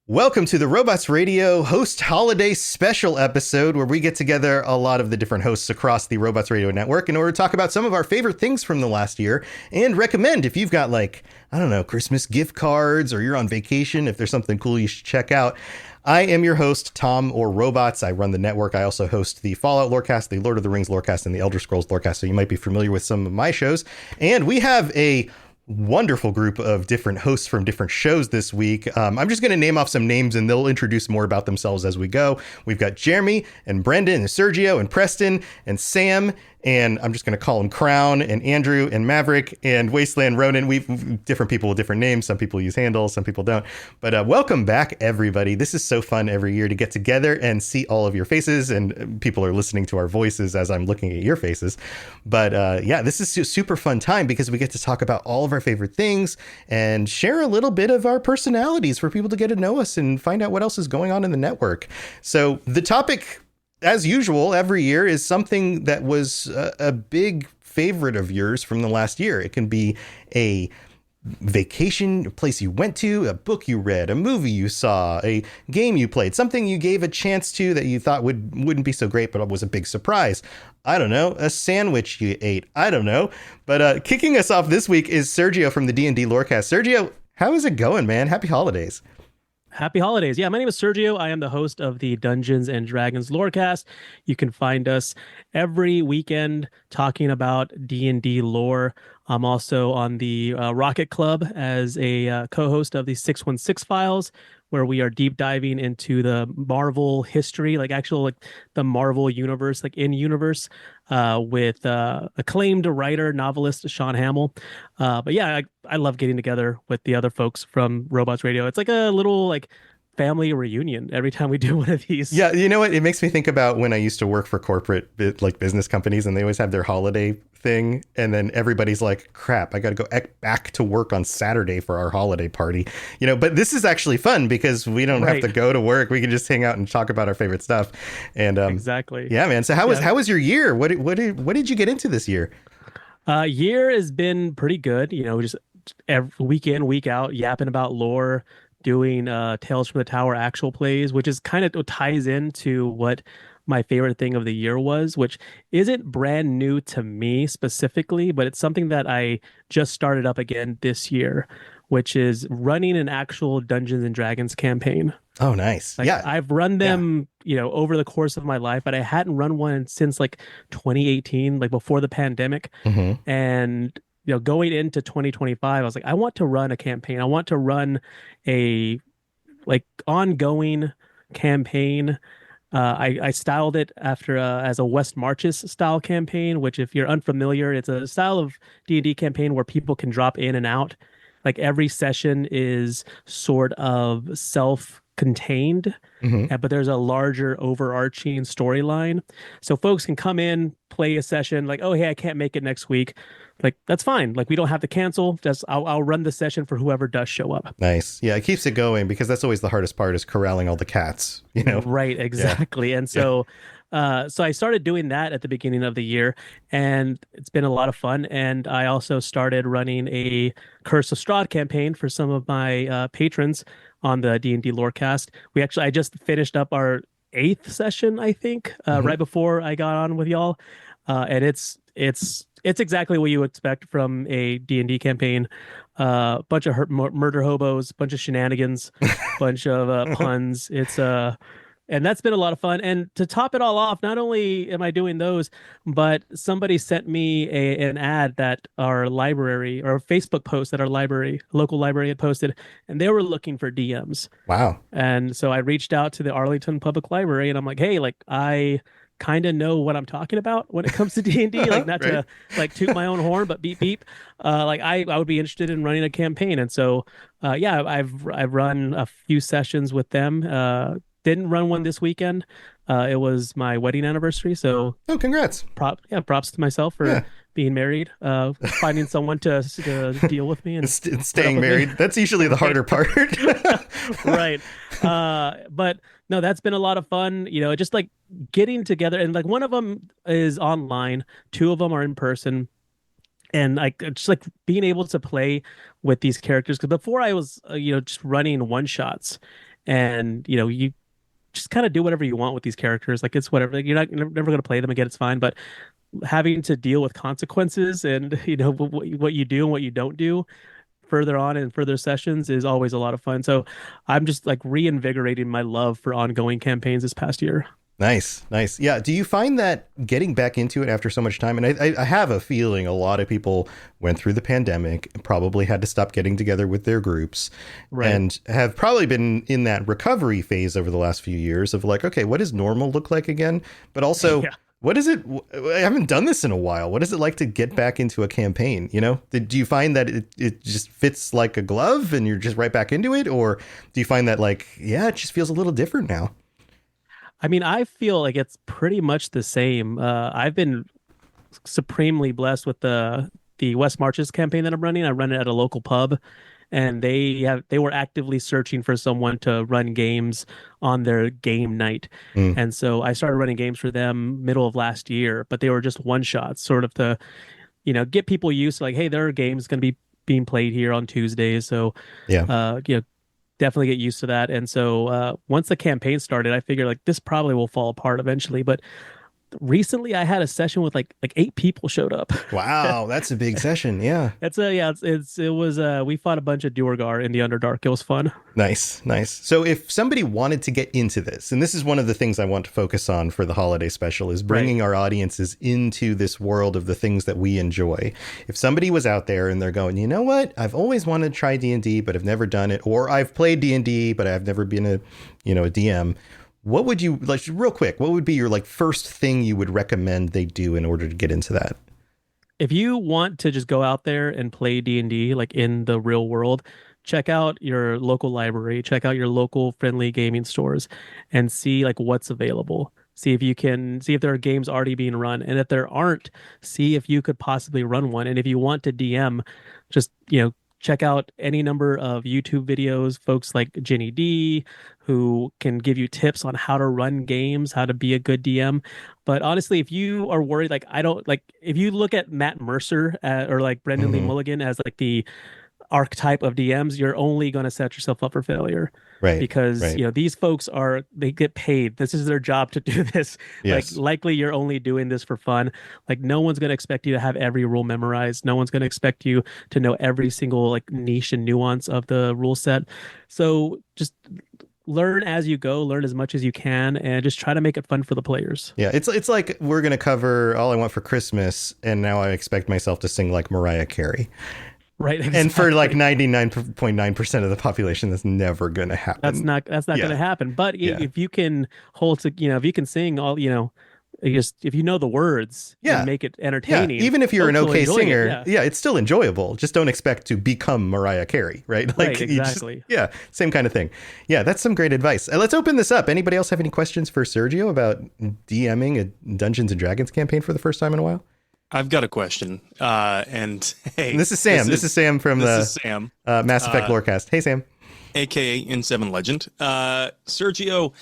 Welcome to the Robots Radio Host Holiday Special episode where we get together a lot of the different hosts across the Robots Radio network in order to talk about some of our favorite things from the last year and recommend if you've got Christmas gift cards or you're on vacation, if there's something cool you should check out. I am your host, Tom or Robots. I run the network. I also host the Fallout Lorecast, the Lord of the Rings Lorecast, and the Elder Scrolls Lorecast, so you might be familiar with some of my shows. And we have a wonderful group of different hosts from different shows this week. I'm just going to name off some names and they'll introduce more about themselves as we go. We've got Jeremy and Brendan and Sergio and Preston and Sam, and I'm just going to call them Crown and Andrew and Maverick and Wasteland Ronan. We've different people with different names. Some people use handles, some people don't. But welcome back, everybody. This is so fun every year to get together and see all of your faces, and people are listening to our voices as I'm looking at your faces. But yeah, this is a super fun time because we get to talk about all of our favorite things and share a little bit of our personalities for people to get to know us and find out what else is going on in the network. So the topic, as usual, every year is something that was a big favorite of yours from the last year. It can be a vacation, a place you went to, a book you read, a movie you saw, a game you played, something you gave a chance to that you thought wouldn't be so great, but was a big surprise. I don't know, a sandwich you ate. I don't know. But kicking us off this week is Sergio from the D&D Lorecast. Sergio, how is it going, man? Happy holidays. Happy holidays. Yeah, my name is Sergio. I am the host of the Dungeons and Dragons Lorecast. You can find us every weekend talking about D&D lore. I'm also on the Rocket Club as a co-host of the 616 Files, where we are deep diving into the Marvel history, the Marvel universe, in universe, with acclaimed writer, novelist Sean Hamill. But yeah, I love getting together with the other folks from Robots Radio. It's like a little family reunion every time we do one of these. Yeah, you know what? It makes me think about when I used to work for corporate business companies, and they always have their holiday thing, and then everybody's like, crap, I got to go back to work on Saturday for our holiday party. But this is actually fun because we don't have to go to work. We can just hang out and talk about our favorite stuff. And exactly. Yeah, man. So how was your year? What did you get into this year? Year has been pretty good. Just every week in, week out, yapping about lore, doing Tales from the Tower actual plays, which is kind of ties into what my favorite thing of the year was, which isn't brand new to me specifically, but it's something that I just started up again this year, which is running an actual Dungeons and Dragons campaign. Oh, nice. Yeah. I've run them, over the course of my life, but I hadn't run one since 2018, before the pandemic. Mm-hmm. And going into 2025, I was like, I want to run a campaign. I want to run a ongoing campaign. I styled it after as a West Marches style campaign, which, if you're unfamiliar, it's a style of D&D campaign where people can drop in and out. Every session is sort of self-contained, Mm-hmm. but there's a larger overarching storyline. So folks can come in, play a session, oh, hey, I can't make it next week. That's fine. We don't have to cancel. Just I'll run the session for whoever does show up. Nice. Yeah, it keeps it going because that's always the hardest part, is corralling all the cats, Right, exactly. Yeah. And so so I started doing that at the beginning of the year, and it's been a lot of fun. And I also started running a Curse of Strahd campaign for some of my patrons on the D&D Lorecast. I just finished up our 8th session, I think, Mm-hmm. right before I got on with y'all. And it's exactly what you expect from a D&D campaign. Bunch of murder hobos, bunch of shenanigans, bunch of puns. And that's been a lot of fun. And to top it all off, not only am I doing those, but somebody sent me an ad that our library, or a Facebook post that our local library had posted, and they were looking for DMs. Wow. And so I reached out to the Arlington Public Library, and I'm like, hey, I kind of know what I'm talking about when it comes to D&D, not to toot my own horn, but beep beep. I would be interested in running a campaign. And so I've run a few sessions with them. Didn't run one this weekend. It was my wedding anniversary, so congrats. Props to myself for being married, finding someone to deal with me and staying married. That's usually the harder part. Right. But no, that's been a lot of fun, just getting together, and one of them is online, 2 of them are in person. And just being able to play with these characters, because before I was just running one shots, and you just kind of do whatever you want with these characters. Like, it's whatever. Like, you're never going to play them again. It's fine, but having to deal with consequences and what you do and what you don't do further on in further sessions is always a lot of fun. So I'm just like reinvigorating my love for ongoing campaigns this past year. Nice, nice. Yeah. Do you find that getting back into it after so much time? And I have a feeling a lot of people went through the pandemic, probably had to stop getting together with their groups, Right. and have probably been in that recovery phase over the last few years of like, okay, what does normal look like again? But also, Yeah. what is it? I haven't done this in a while. What is it like to get back into a campaign? Do you find that it just fits like a glove and you're just right back into it? Or do you find that like, yeah, it just feels a little different now? I mean, I feel like it's pretty much the same. I've been supremely blessed with the West Marches campaign that I'm running. I run it at a local pub, and they were actively searching for someone to run games on their game night. Mm, And so I started running games for them middle of last year, but they were just one shots, sort of to, get people used to like, hey, there are games going to be being played here on Tuesdays. So, yeah. definitely get used to that. And so once the campaign started, I figured like this probably will fall apart eventually. But recently I had a session with like 8 people showed up. Wow, that's a big session. Yeah. It's a yeah, it was we fought a bunch of Duergar in the Underdark. It was fun. Nice, nice. So if somebody wanted to get into this, and this is one of the things I want to focus on for the holiday special, is bringing our audiences into this world of the things that we enjoy. If somebody was out there and they're going, you know what, I've always wanted to try D&D, but I've never done it, or I've played D&D, but I've never been a DM. What would you like, real quick? What would be your like first thing you would recommend they do in order to get into that? If you want to just go out there and play D&D like in the real world, check out your local library, check out your local friendly gaming stores and see like what's available. See if you can see if there are games already being run. And if there aren't, see if you could possibly run one. And if you want to DM, just, check out any number of YouTube videos, folks like Jenny D, who can give you tips on how to run games, how to be a good DM. But honestly, if you are worried, like I don't like, if you look at Matt Mercer or like Brendan Lee Hmm. Mulligan as like the archetype of DMs, you're only going to set yourself up for failure Right, because, right. these folks they get paid. This is their job to do this. Like, Yes. likely you're only doing this for fun. Like, no one's going to expect you to have every rule memorized. No one's going to expect you to know every single like niche and nuance of the rule set. So just learn as you go, learn as much as you can, and just try to make it fun for the players. Yeah, it's like we're gonna cover All I Want for Christmas, and now I expect myself to sing like Mariah Carey. Right, And for like exactly. 99.9% of the population, that's never gonna happen. That's not going Yeah, to happen. But yeah, if you can hold to, if you can sing all, just if you know the words and yeah, make it yeah. entertaining, Even if you're an folks will okay enjoy it. singer, Yeah, yeah, it's still enjoyable. Just don't expect to become Mariah Carey, right? Like right, you just, exactly. yeah, same kind of thing. Yeah, that's some great advice. Let's open this up. Anybody else have any questions for Sergio about DMing a Dungeons and Dragons campaign for the first time in a while? I've got a question. And hey, And this is Sam. This is Sam from this the is Sam, Mass Effect Lorecast. Hey, Sam. aka N7 Legend. Sergio,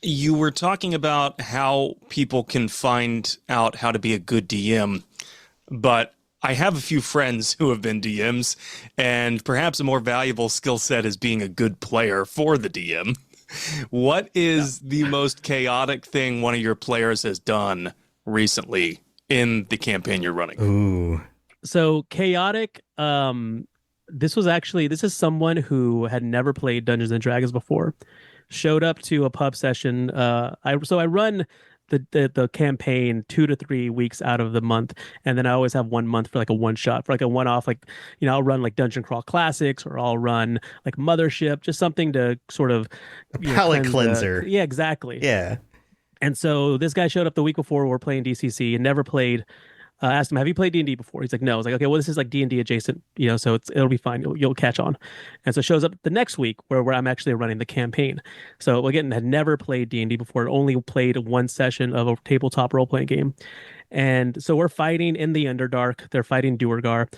you were talking about how people can find out how to be a good DM, but I have a few friends who have been DMs, and perhaps a more valuable skill set is being a good player for the DM. What is the most chaotic thing one of your players has done recently in the campaign you're running? Ooh. So chaotic. This is someone who had never played Dungeons and Dragons before. Showed up to a pub session. I run the campaign 2 to 3 weeks out of the month, and then I always have 1 month for like a one shot for like a one off. Like, I'll run like Dungeon Crawl Classics, or I'll run like Mothership, just something to sort of A palate cleanse the cleanser. yeah, exactly. Yeah. And so this guy showed up the week before we were playing DCC and never played. Asked him, "Have you played D&D before?" He's like, "No." I was like, "Okay, well, this is like D&D adjacent, so it'll be fine. You'll catch on." And so shows up the next week where I'm actually running the campaign. So again, had never played D&D before, only played one session of a tabletop role playing game. And so we're fighting in the Underdark. They're fighting Duergar.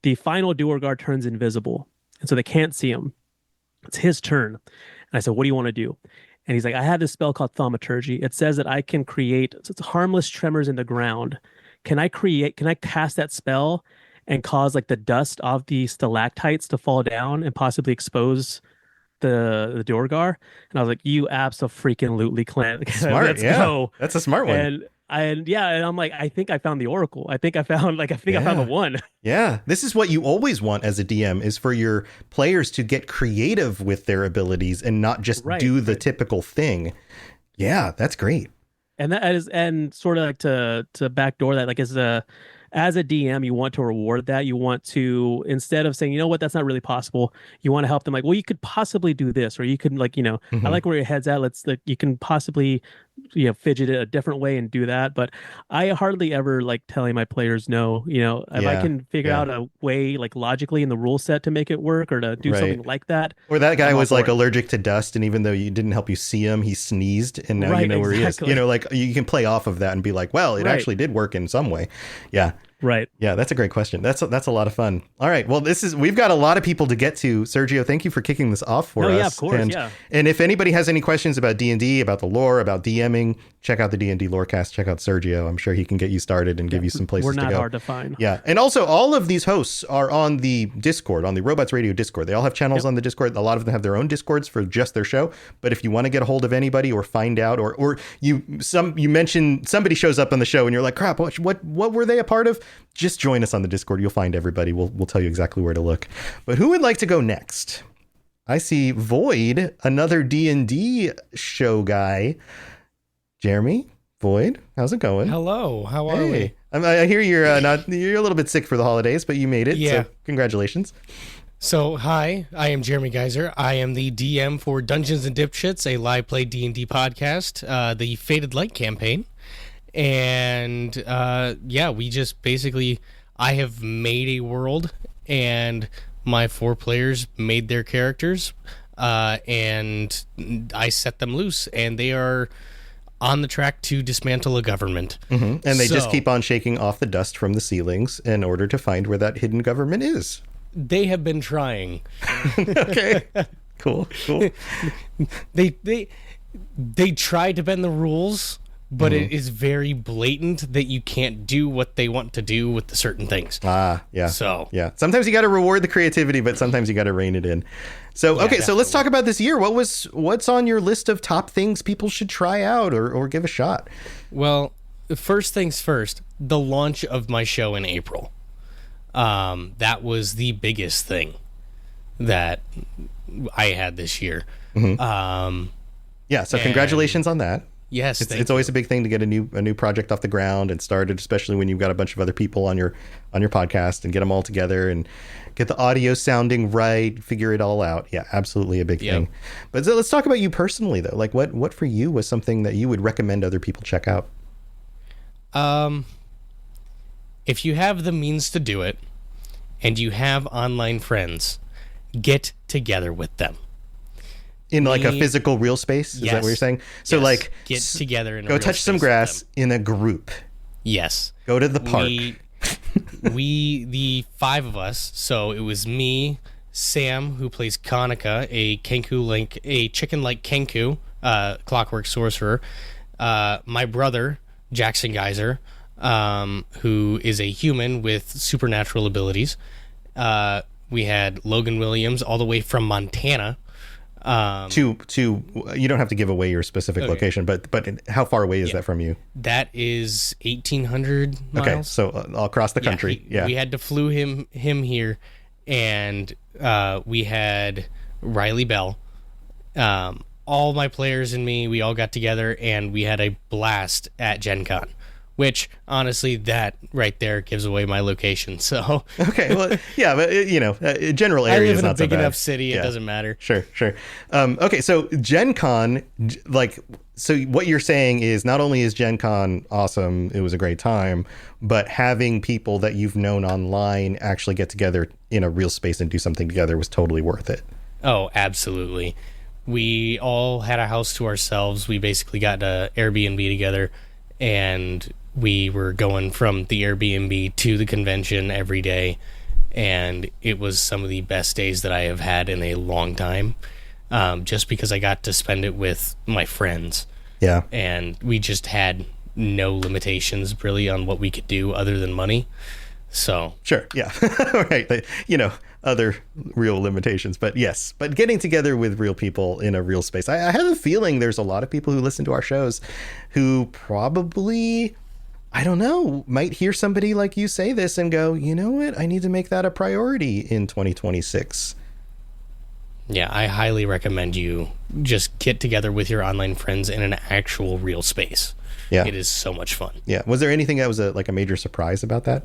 The final Duergar turns invisible, and so they can't see him. It's his turn. And I said, "What do you want to do?" And he's like, "I have this spell called Thaumaturgy. It says that I can create so it's harmless tremors in the ground. Can I cast that spell and cause like the dust of the stalactites to fall down and possibly expose the Dorgar, and I was like, "You abso-freaking-lutely, Clint. Smart, Let's yeah. go." That's a smart one. And yeah, and I'm like, I think I found the Oracle. I think I found I found Yeah. the one. Yeah, this is what you always want as a DM, is for your players to get creative with their abilities and not just do the typical thing. Yeah, that's great. And that is, and sort of like to backdoor that, like as a DM, you want to reward that. You want to, instead of saying, you know what, that's not really possible, you want to help them like, well, you could possibly do this, or you could like, I like where your head's at. You can possibly, fidget it a different way and do that. But I hardly ever like telling my players no. If I can figure out a way like logically in the rule set to make it work, or to do something like that. Or that guy was like allergic to dust, and even though you didn't help you see him, he sneezed, and now you know where he is. Like you can play off of that and be like, well, it actually did work in some way. Yeah. Right. Yeah, that's a great question. That's a lot of fun. All right. Well, we've got a lot of people to get to. Sergio, thank you for kicking this off for us. Yeah, of course. And if anybody has any questions about D&D, about the lore, about DMing, check out the D&D Lorecast. Check out Sergio. I'm sure he can get you started and give you some places to go. We're not hard to find. Yeah. And also, all of these hosts are on the Discord, on the Robots Radio Discord. They all have channels on the Discord. A lot of them have their own Discords for just their show. But if you want to get a hold of anybody or find out, or you mention somebody shows up on the show and you're like, crap, what were they a part of? Just join us on the Discord. You'll find everybody. We'll tell you exactly where to look. But who would like to go next? I see Void, another D&D show guy. Jeremy, Void, how's it going? Hello, how are we? I hear you're you're a little bit sick for the holidays, but you made it. Yeah. So congratulations. So, hi, I am Jeremy Geyser. I am the DM for Dungeons and Dipshits, a live play D&D podcast, the Faded Light campaign. And we just basically, I have made a world, and my 4 players made their characters, and I set them loose, and they are on the track to dismantle a government. Mm-hmm. And they just keep on shaking off the dust from the ceilings in order to find where that hidden government is. They have been trying. Okay. Cool. They try to bend the rules, but it is very blatant that you can't do what they want to do with the certain things. Ah, yeah. So yeah, sometimes you got to reward the creativity, but sometimes you got to rein it in. So okay, so let's talk about this year. What's on your list of top things people should try out or give a shot? Well, first things first, the launch of my show in April. That was the biggest thing that I had this year. Mm-hmm. So congratulations on that. Yes, it's always a big thing to get a new project off the ground and started, especially when you've got a bunch of other people on your podcast, and get them all together and get the audio sounding right, figure it all out. Yeah, absolutely a big thing. But so let's talk about you personally, though. Like, what for you was something that you would recommend other people check out? If you have the means to do it, and you have online friends, get together with them. In like a physical real space? Is that what you're saying? So like get together in a go real touch some space grass in a group. Yes. Go to the park. We the 5 of us, so it was me, Sam, who plays Kanika, a chicken-like Kenku, clockwork sorcerer, my brother, Jackson Geyser, who is a human with supernatural abilities. We had Logan Williams all the way from Montana. To you don't have to give away your specific location, but how far away is that from you? That is 1,800 miles. Okay, so across the country. We had to flew him here, and we had Riley Bell. All my players and me, we all got together, and we had a blast at Gen Con. Which, honestly, that right there gives away my location. So okay, well, yeah, but general area. I live in a big enough city; it doesn't matter. Sure. Okay, so Gen Con, so what you're saying is not only is Gen Con awesome, it was a great time, but having people that you've known online actually get together in a real space and do something together was totally worth it. Oh, absolutely. We all had a house to ourselves. We basically got an Airbnb together, and we were going from the Airbnb to the convention every day, and it was some of the best days that I have had in a long time, just because I got to spend it with my friends. Yeah. And we just had no limitations really on what we could do other than money. So Sure. Yeah. Right. Other real limitations, but yes, but getting together with real people in a real space. I have a feeling there's a lot of people who listen to our shows who probably, I don't know, might hear somebody like you say this and go, you know what? I need to make that a priority in 2026. yeah, I highly recommend you just get together with your online friends in an actual real space. Yeah. It is so much fun. Yeah. Was there anything that was a major surprise about that?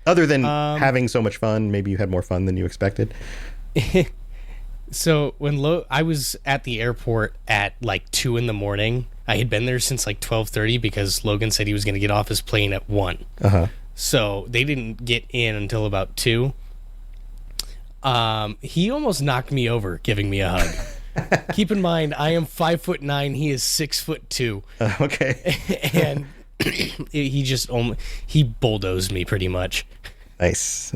Other than having so much fun, maybe you had more fun than you expected. So when I was at the airport at like 2 a.m, I had been there since like 12:30 because Logan said he was going to get off his plane at 1. So they didn't get in until about 2. He almost knocked me over giving me a hug. Keep in mind, I am 5'9". He is 6'2". Okay. And he bulldozed me pretty much. Nice.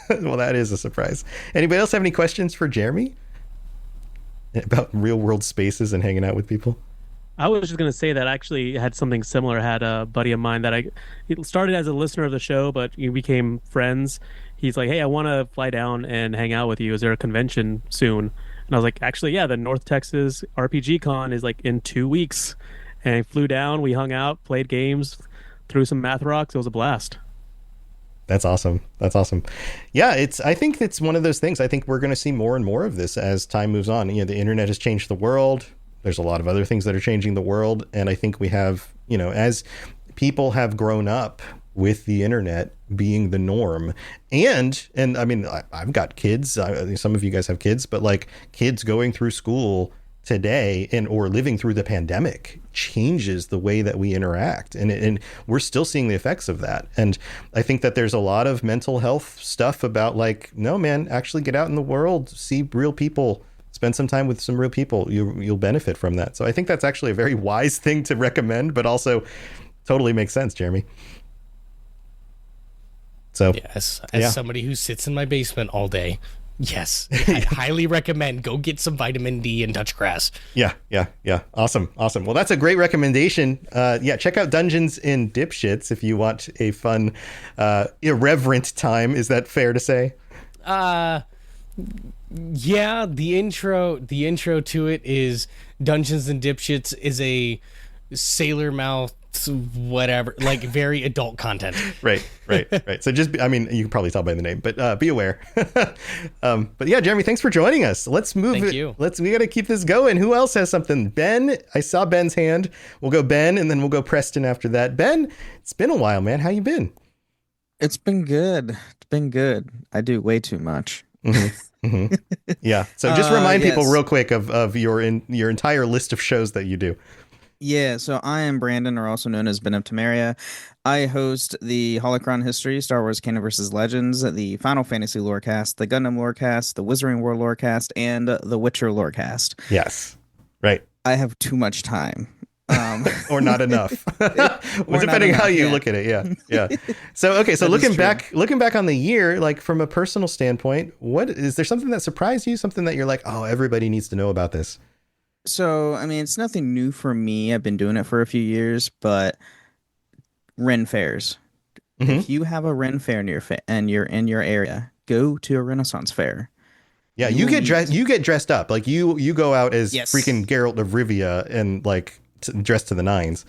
Well, that is a surprise. Anybody else have any questions for Jeremy about real world spaces and hanging out with people? I was just going to say that I actually had something similar. I had a buddy of mine that it started as a listener of the show, but we became friends. He's like, hey, I want to fly down and hang out with you. Is there a convention soon? And I was like, actually, yeah, the North Texas RPG Con is like in 2 weeks. And I flew down, we hung out, played games, threw some math rocks. It was a blast. That's awesome. Yeah, I think it's one of those things. I think we're going to see more and more of this as time moves on. The internet has changed the world. There's a lot of other things that are changing the world. And I think we have, as people have grown up with the internet being the norm, and I mean, I've got kids. Some of you guys have kids, but like kids going through school today or living through the pandemic changes the way that we interact, and we're still seeing the effects of that. And I think that there's a lot of mental health stuff about like, no man, actually get out in the world, see real people, spend some time with some real people. You'll benefit from that. So I think that's actually a very wise thing to recommend, but also totally makes sense, Jeremy. So yes, as somebody who sits in my basement all day, yes, I highly recommend go get some vitamin D and touch grass. Yeah. Awesome. Well, that's a great recommendation. Check out Dungeons and Dipshits if you want a fun, irreverent time. Is that fair to say? Yeah, the intro to it is Dungeons and Dipshits is a sailor mouth whatever, like very adult content. Right. So just, I mean, you can probably tell by the name, but be aware. But yeah, Jeremy, thanks for joining us. Let's move. Thank you. We got to keep this going. Who else has something? Ben, I saw Ben's hand. We'll go Ben, and then we'll go Preston after that. Ben, it's been a while, man. How you been? It's been good. I do way too much. Mm-hmm. Yeah. So just remind people yes. real quick of your entire list of shows that you do. Yeah, so I am Brandon, or also known as Ben of Temeria. I host the Holocron History, Star Wars Canon vs. Legends, the Final Fantasy Lorecast, the Gundam Lorecast, the Wizarding World Lorecast, and the Witcher Lorecast. Yes. Right. I have too much time. Or not enough. Depending how you look at it. Yeah. So, okay. So looking back on the year, like from a personal standpoint, what is there something that surprised you? Something that you're like, oh, everybody needs to know about this? So, I mean, it's nothing new for me. I've been doing it for a few years, but Ren fairs. Mm-hmm. If you have a Ren fair and you're in your area, go to a Renaissance fair. Yeah, you get dressed up. Like you go out as freaking Geralt of Rivia and like dressed to the nines.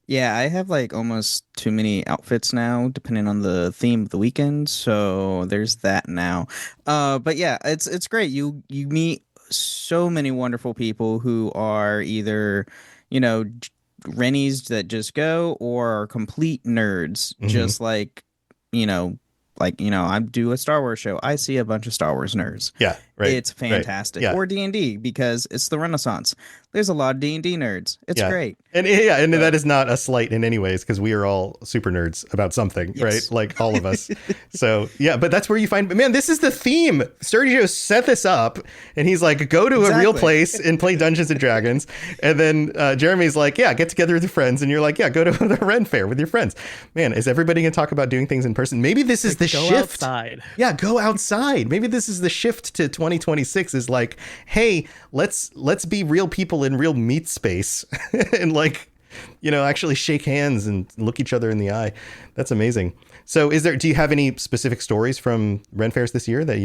Yeah, I have like almost too many outfits now, depending on the theme of the weekend. So there's that now. But yeah, it's great. You meet so many wonderful people who are either, Rennies that just go or are complete nerds, just like, I do a Star Wars show. I see a bunch of Star Wars nerds. Yeah, right. It's fantastic. Right, yeah. Or D&D, because it's the Renaissance. There's a lot of D&D nerds. It's great. And that is not a slight in any ways, because we are all super nerds about something, right? Like all of us. So yeah, but that's where you find, man, this is the theme. Sergio set this up and he's like, go to a real place and play Dungeons and Dragons. And then Jeremy's like, yeah, get together with your friends. And you're like, yeah, go to the Ren Fair with your friends. Man, is everybody going to talk about doing things in person? Maybe this is the shift. Outside. Yeah, go outside. Maybe this is the shift to 2026 is like, hey, let's be real people in real meat space and like actually shake hands and look each other in the eye. That's amazing. So do you have any specific stories from Ren Fairs this year that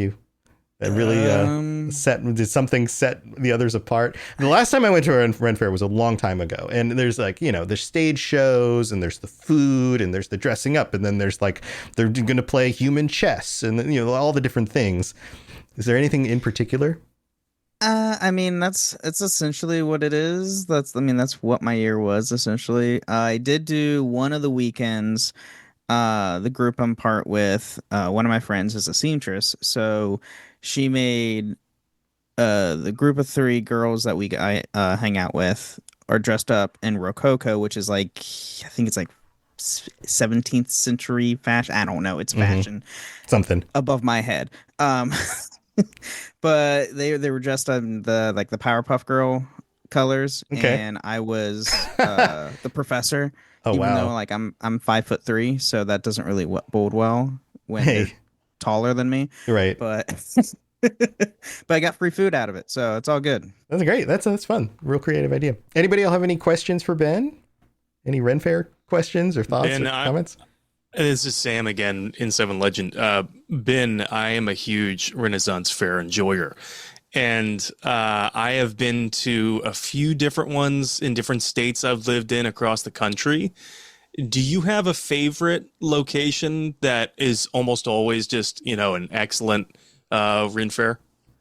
really did something set the others apart? The last time I went to a Ren Fair was a long time ago, and there's there's stage shows, and there's the food, and there's the dressing up, and then there's they're going to play human chess, and all the different things. Is there anything in particular? It's essentially what it is. That's what my year was essentially. I did do one of the weekends. The group I'm part with, one of my friends is a seamstress, so she made the group of 3 girls that I hang out with are dressed up in Rococo, which is I think it's 17th century fashion. I don't know, it's fashion, something above my head. But they were dressed in the Powerpuff Girl colors, and I was the professor. Oh, even wow. though I'm 5'3", so that doesn't really bode well when they're taller than me. Right. But I got free food out of it, so it's all good. That's great. That's fun. Real creative idea. Anybody else have any questions for Ben? Any Ren Fair questions or thoughts or comments? This is Sam again in 7 Legend. Ben, I am a huge Renaissance Fair enjoyer. And I have been to a few different ones in different states I've lived in across the country. Do you have a favorite location that is almost always just, an excellent Ren Fair?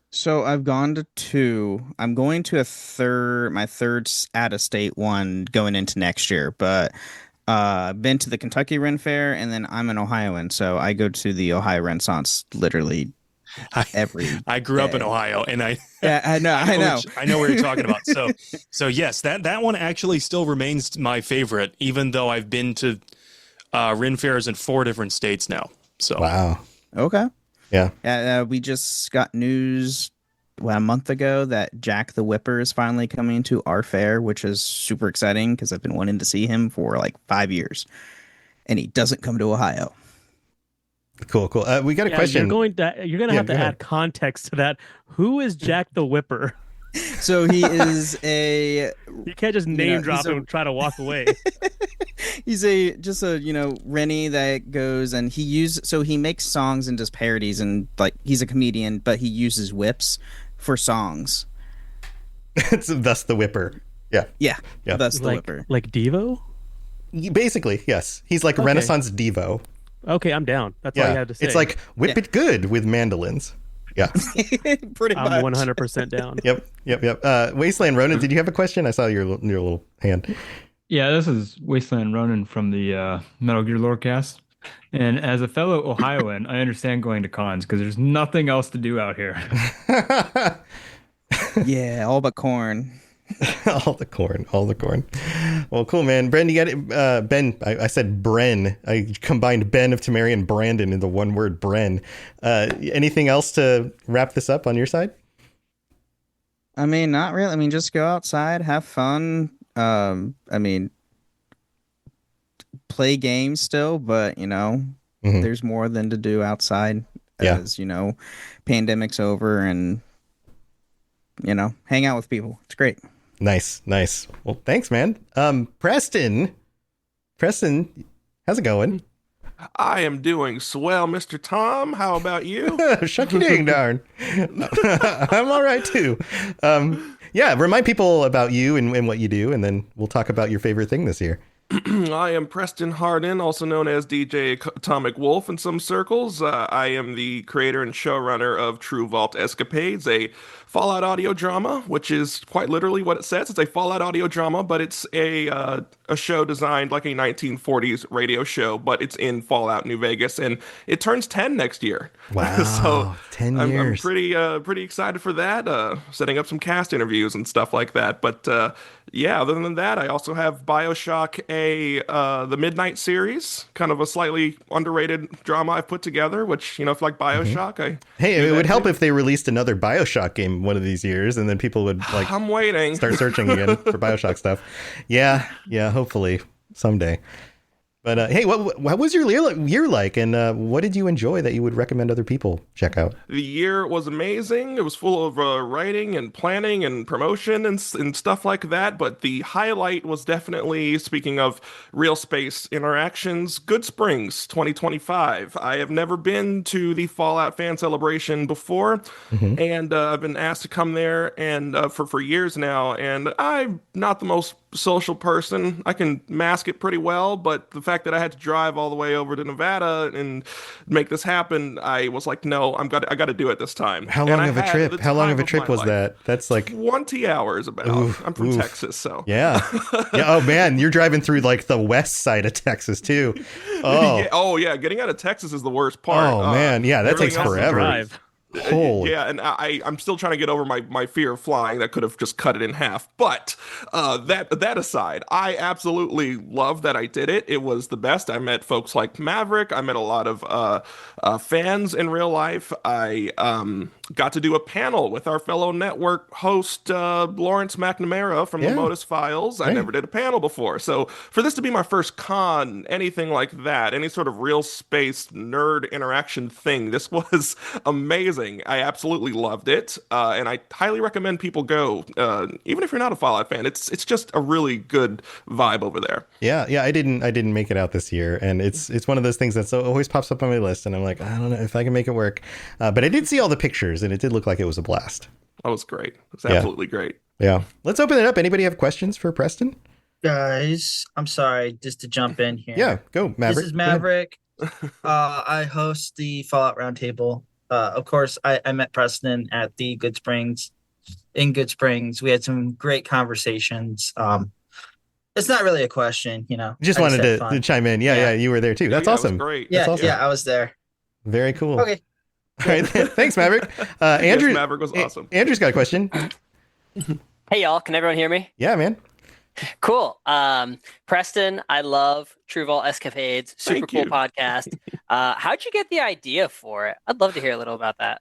So I've gone to 2. I'm going to my third out-of-state one going into next year. But been to the Kentucky Ren Fair, and then I'm an Ohioan, so I go to the Ohio Renaissance literally I grew up in Ohio, and I know. I know what you're talking about. So yes, that one actually still remains my favorite, even though I've been to Ren Fairs in 4 different states now. So wow, okay, yeah. We just got news a month ago that Jack the Whipper is finally coming to our fair, which is super exciting because I've been wanting to see him for 5 years, and he doesn't come to Ohio. Cool. We got a question. You're going to have to add context to that. Who is Jack the Whipper? So he is You can't just name drop him and try to walk away. He's Rennie that goes and he makes songs and does parodies, and he's a comedian, but he uses whips for songs. It's thus the Whipper. Yeah. Thus the Whipper. Like Devo? Basically, yes. He's like Renaissance Devo. Okay, I'm down. That's all you have to say. It's like Whip It Good with mandolins. Yeah. Pretty much. I'm 100% down. Yep. Wasteland Ronan, did you have a question? I saw your little hand. Yeah, this is Wasteland Ronan from the Metal Gear Lorecast. And as a fellow Ohioan, I understand going to cons because there's nothing else to do out here. Yeah, all but corn. all the corn. Well, cool, man. Bren, you got it. Ben, I said Bren. I combined Ben of Tamari and Brandon into one word, Bren. Anything else to wrap this up on your side? Not really. Just go outside, have fun. Play games still, but there's more than to do outside as pandemic's over, and hang out with people. It's great. Nice. Well, thanks, man. Preston, how's it going? I am doing swell, Mr. Tom. How about you? Shucky dang darn. I'm all right too. Remind people about you and what you do, and then we'll talk about your favorite thing this year. I am Preston Hardin, also known as DJ Atomic Wolf in some circles. I am the creator and showrunner of True Vault Escapades, a Fallout audio drama, which is quite literally what it says. It's a Fallout audio drama, but it's a show designed like a 1940s radio show, but it's in Fallout New Vegas, and it turns 10 next year. Wow, so 10 years. I'm pretty excited for that, setting up some cast interviews and stuff like that. But other than that, I also have BioShock the Midnight series, kind of a slightly underrated drama I've put together, which, if you like BioShock, it would help if they released another BioShock game one of these years, and then people would I'm waiting. Start searching again for BioShock stuff. Yeah, hopefully someday. But hey, what was your year like, and what did you enjoy that you would recommend other people check out? The year was amazing. It was full of writing and planning and promotion and stuff like that. But the highlight was definitely, speaking of real space interactions, Good Springs 2025. I have never been to the Fallout fan celebration before, Hmm. and I've been asked to come there and for years now. And I'm not the most social person. I can mask it pretty well, but the fact that I had to drive all the way over to Nevada and make this happen, I was like, no, I got to do it this time. How And long I of a had trip? the How long time of a trip my was life. that? That's like 20 hours about. Oof, I'm from oof. Texas, so. yeah, yeah. Oh man, you're driving through like the west side of Texas too. Oh, Yeah, oh yeah, getting out of Texas is the worst part. oh man, yeah, that takes everything else is forever. Drive. Holy, Yeah, and I'm still trying to get over my fear of flying. That could have just cut it in half. But that aside, I absolutely love that I did it. It was the best. I met folks like Maverick. I met a lot of fans in real life. I got to do a panel with our fellow network host Lawrence McNamara from Yeah. the Modus Files. I Right. never did a panel before, so for this to be my first con, anything like that, any sort of real space nerd interaction thing, this was amazing. I absolutely loved it, and I highly recommend people go. Even if you're not a Fallout fan, it's just a really good vibe over there. yeah, yeah. I didn't make it out this year, and it's one of those things that always pops up on my list, and I'm like, I don't know if I can make it work. But I did see all the pictures, and it did look like it was a blast. That was great. It was Yeah. absolutely great. Yeah. Let's open it up. Anybody have questions for Preston? Guys, I'm sorry, just to jump in here. Yeah, go Maverick. This is Go ahead. Maverick. I host the Fallout Roundtable. Of course, I met Preston at the Good Springs. In Good Springs, we had some great conversations. It's not really a question, you know. Just I wanted had to fun. chime in. Yeah, Yeah. you were there too. That's Yeah, it was awesome. great. Yeah, That's awesome. yeah, I was there. Very cool. Okay. All right. Thanks, Maverick. Andrew, Yes, Maverick was awesome. Andrew's got a question. Hey y'all, can everyone hear me? Yeah, man. Cool. Preston, I love True Vault Escapades. Super Thank cool you. podcast. How'd you get the idea for it? I'd love to hear a little about that.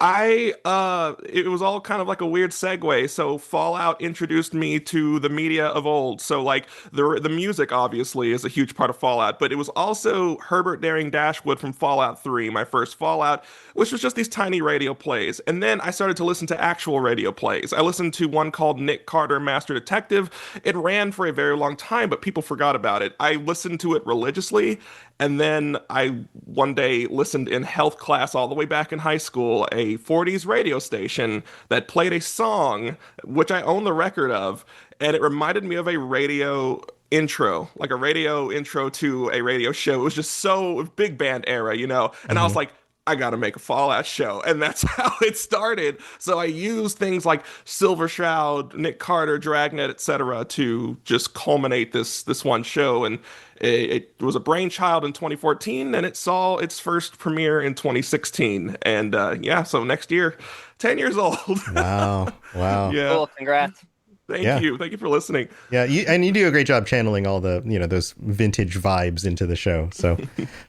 It was all kind of like a weird segue. So Fallout introduced me to the media of old. So like the music obviously is a huge part of Fallout, but it was also Herbert Daring Dashwood from Fallout 3, my first Fallout, which was just these tiny radio plays. And then I started to listen to actual radio plays. I listened to one called Nick Carter, Master Detective. It ran for a very long time, but people forgot about it. I listened to it religiously, and then I one day listened in health class all the way back in high school, a 40s radio station that played a song, which I own the record of, and it reminded me of a radio intro, like a radio intro to a radio show. It was just so big band era, you know? And I was like, I gotta make a Fallout show, and that's how it started. So I used things like Silver Shroud, Nick Carter, Dragnet, etc., to just culminate this one show. And it was a brainchild in 2014, and it saw its first premiere in 2016. And yeah, so next year, 10 years old. Wow. Wow. Yeah, Cool. Congrats. Yeah. thank you for listening. Yeah, you do a great job channeling all the, those vintage vibes into the show. So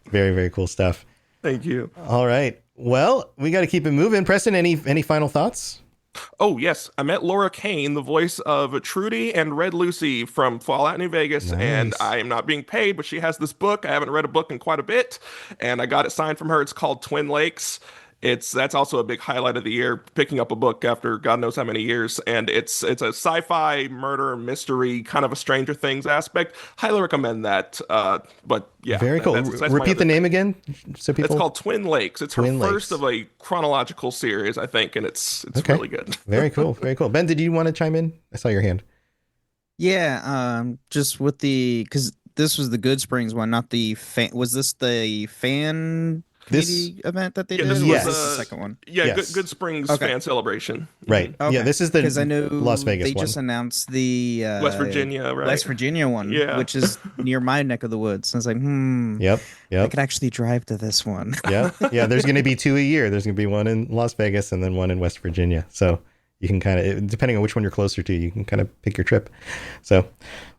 very, very cool stuff. Thank you. All right. Well, we got to keep it moving. Preston, any final thoughts? Oh, yes. I met Laura Kane, the voice of Trudy and Red Lucy from Fallout New Vegas, and Nice. I am not being paid, but she has this book. I haven't read a book in quite a bit, and I got it signed from her. It's called Twin Lakes. That's also a big highlight of the year, picking up a book after God knows how many years, and it's a sci-fi murder mystery, kind of a Stranger Things aspect. Highly recommend that. But yeah, Very cool. that's my Repeat other the name thing. again, so people. It's called Twin Lakes. It's Twin her Lakes. first of a chronological series, I think, and it's Okay. really good. Very cool. Very cool. Ben, did you want to chime in? I saw your hand. Yeah, just with because this was the Good Springs one, not the fan. Was this the fan This- community event that they Yeah, did? this Or was, Yes. this the second one? Yeah, Yes. Good Springs Okay. fan celebration. Right. Okay. Yeah, this is the Because I know Las Vegas they one. just announced the West Virginia, right? West Virginia one, Yeah. which is near my neck of the woods. And I was like, Yep. I Yep. could actually drive to this one. Yeah. Yeah. There's going to be 2 a year. There's going to be one in Las Vegas and then one in West Virginia. So you can kind of, depending on which one you're closer to, you can kind of pick your trip. So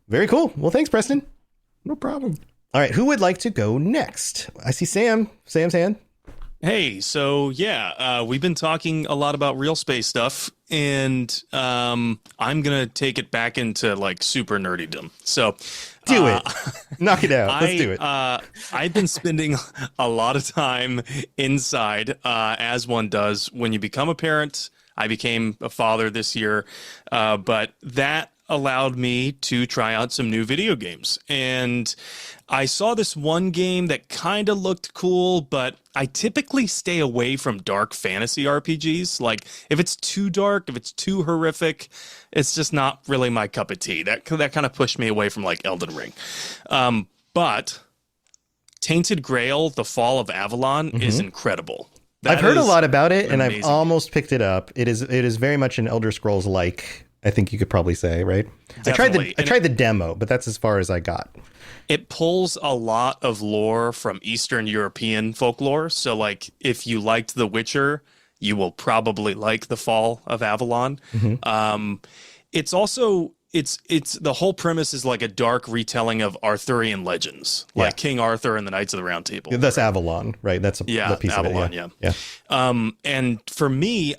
very cool. Well, thanks, Preston. No problem. All right. Who would like to go next? I see Sam. Sam's hand. Hey, so yeah, we've been talking a lot about real space stuff, and I'm gonna take it back into like super nerdydom. So, Do it. Knock it out. Let's do it. I've been spending a lot of time inside, as one does when you become a parent. I became a father this year, but that allowed me to try out some new video games. And I saw this one game that kind of looked cool, but I typically stay away from dark fantasy RPGs. Like, if it's too dark, if it's too horrific, it's just not really my cup of tea. That kind of pushed me away from like Elden Ring. But Tainted Grail: The Fall of Avalon is incredible. I've heard a lot about it, and I've amazing. almost picked it up. It is very much an Elder Scrolls like. I think you could probably say, right? Definitely. I tried the demo, but that's as far as I got. It pulls a lot of lore from Eastern European folklore. So, like, if you liked The Witcher, you will probably like The Fall of Avalon. It's also it's the whole premise is like a dark retelling of Arthurian legends, like Yeah. King Arthur and the Knights of the Round Table. That's Avalon, right? That's a piece Avalon, of it. Yeah. And for me,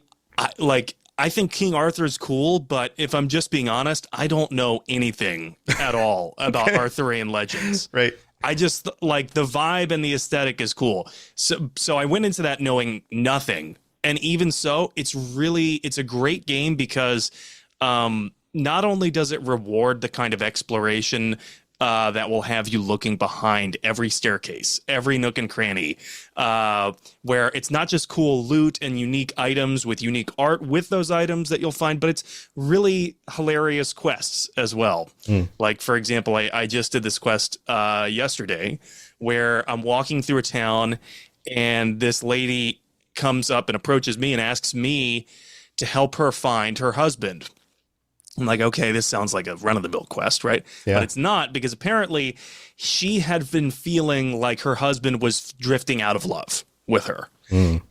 I think King Arthur is cool, but if I'm just being honest, I don't know anything at all about Arthurian legends. Right. I just like the vibe and the aesthetic is cool. So I went into that knowing nothing. And even so, it's a great game because not only does it reward the kind of exploration that will have you looking behind every staircase, every nook and cranny, where it's not just cool loot and unique items with unique art with those items that you'll find, but it's really hilarious quests as well. Like, for example, I just did this quest yesterday where I'm walking through a town and this lady comes up and approaches me and asks me to help her find her husband. I'm like, okay, this sounds like a run-of-the-mill quest, right? Yeah. But it's not, because apparently she had been feeling like her husband was drifting out of love with her.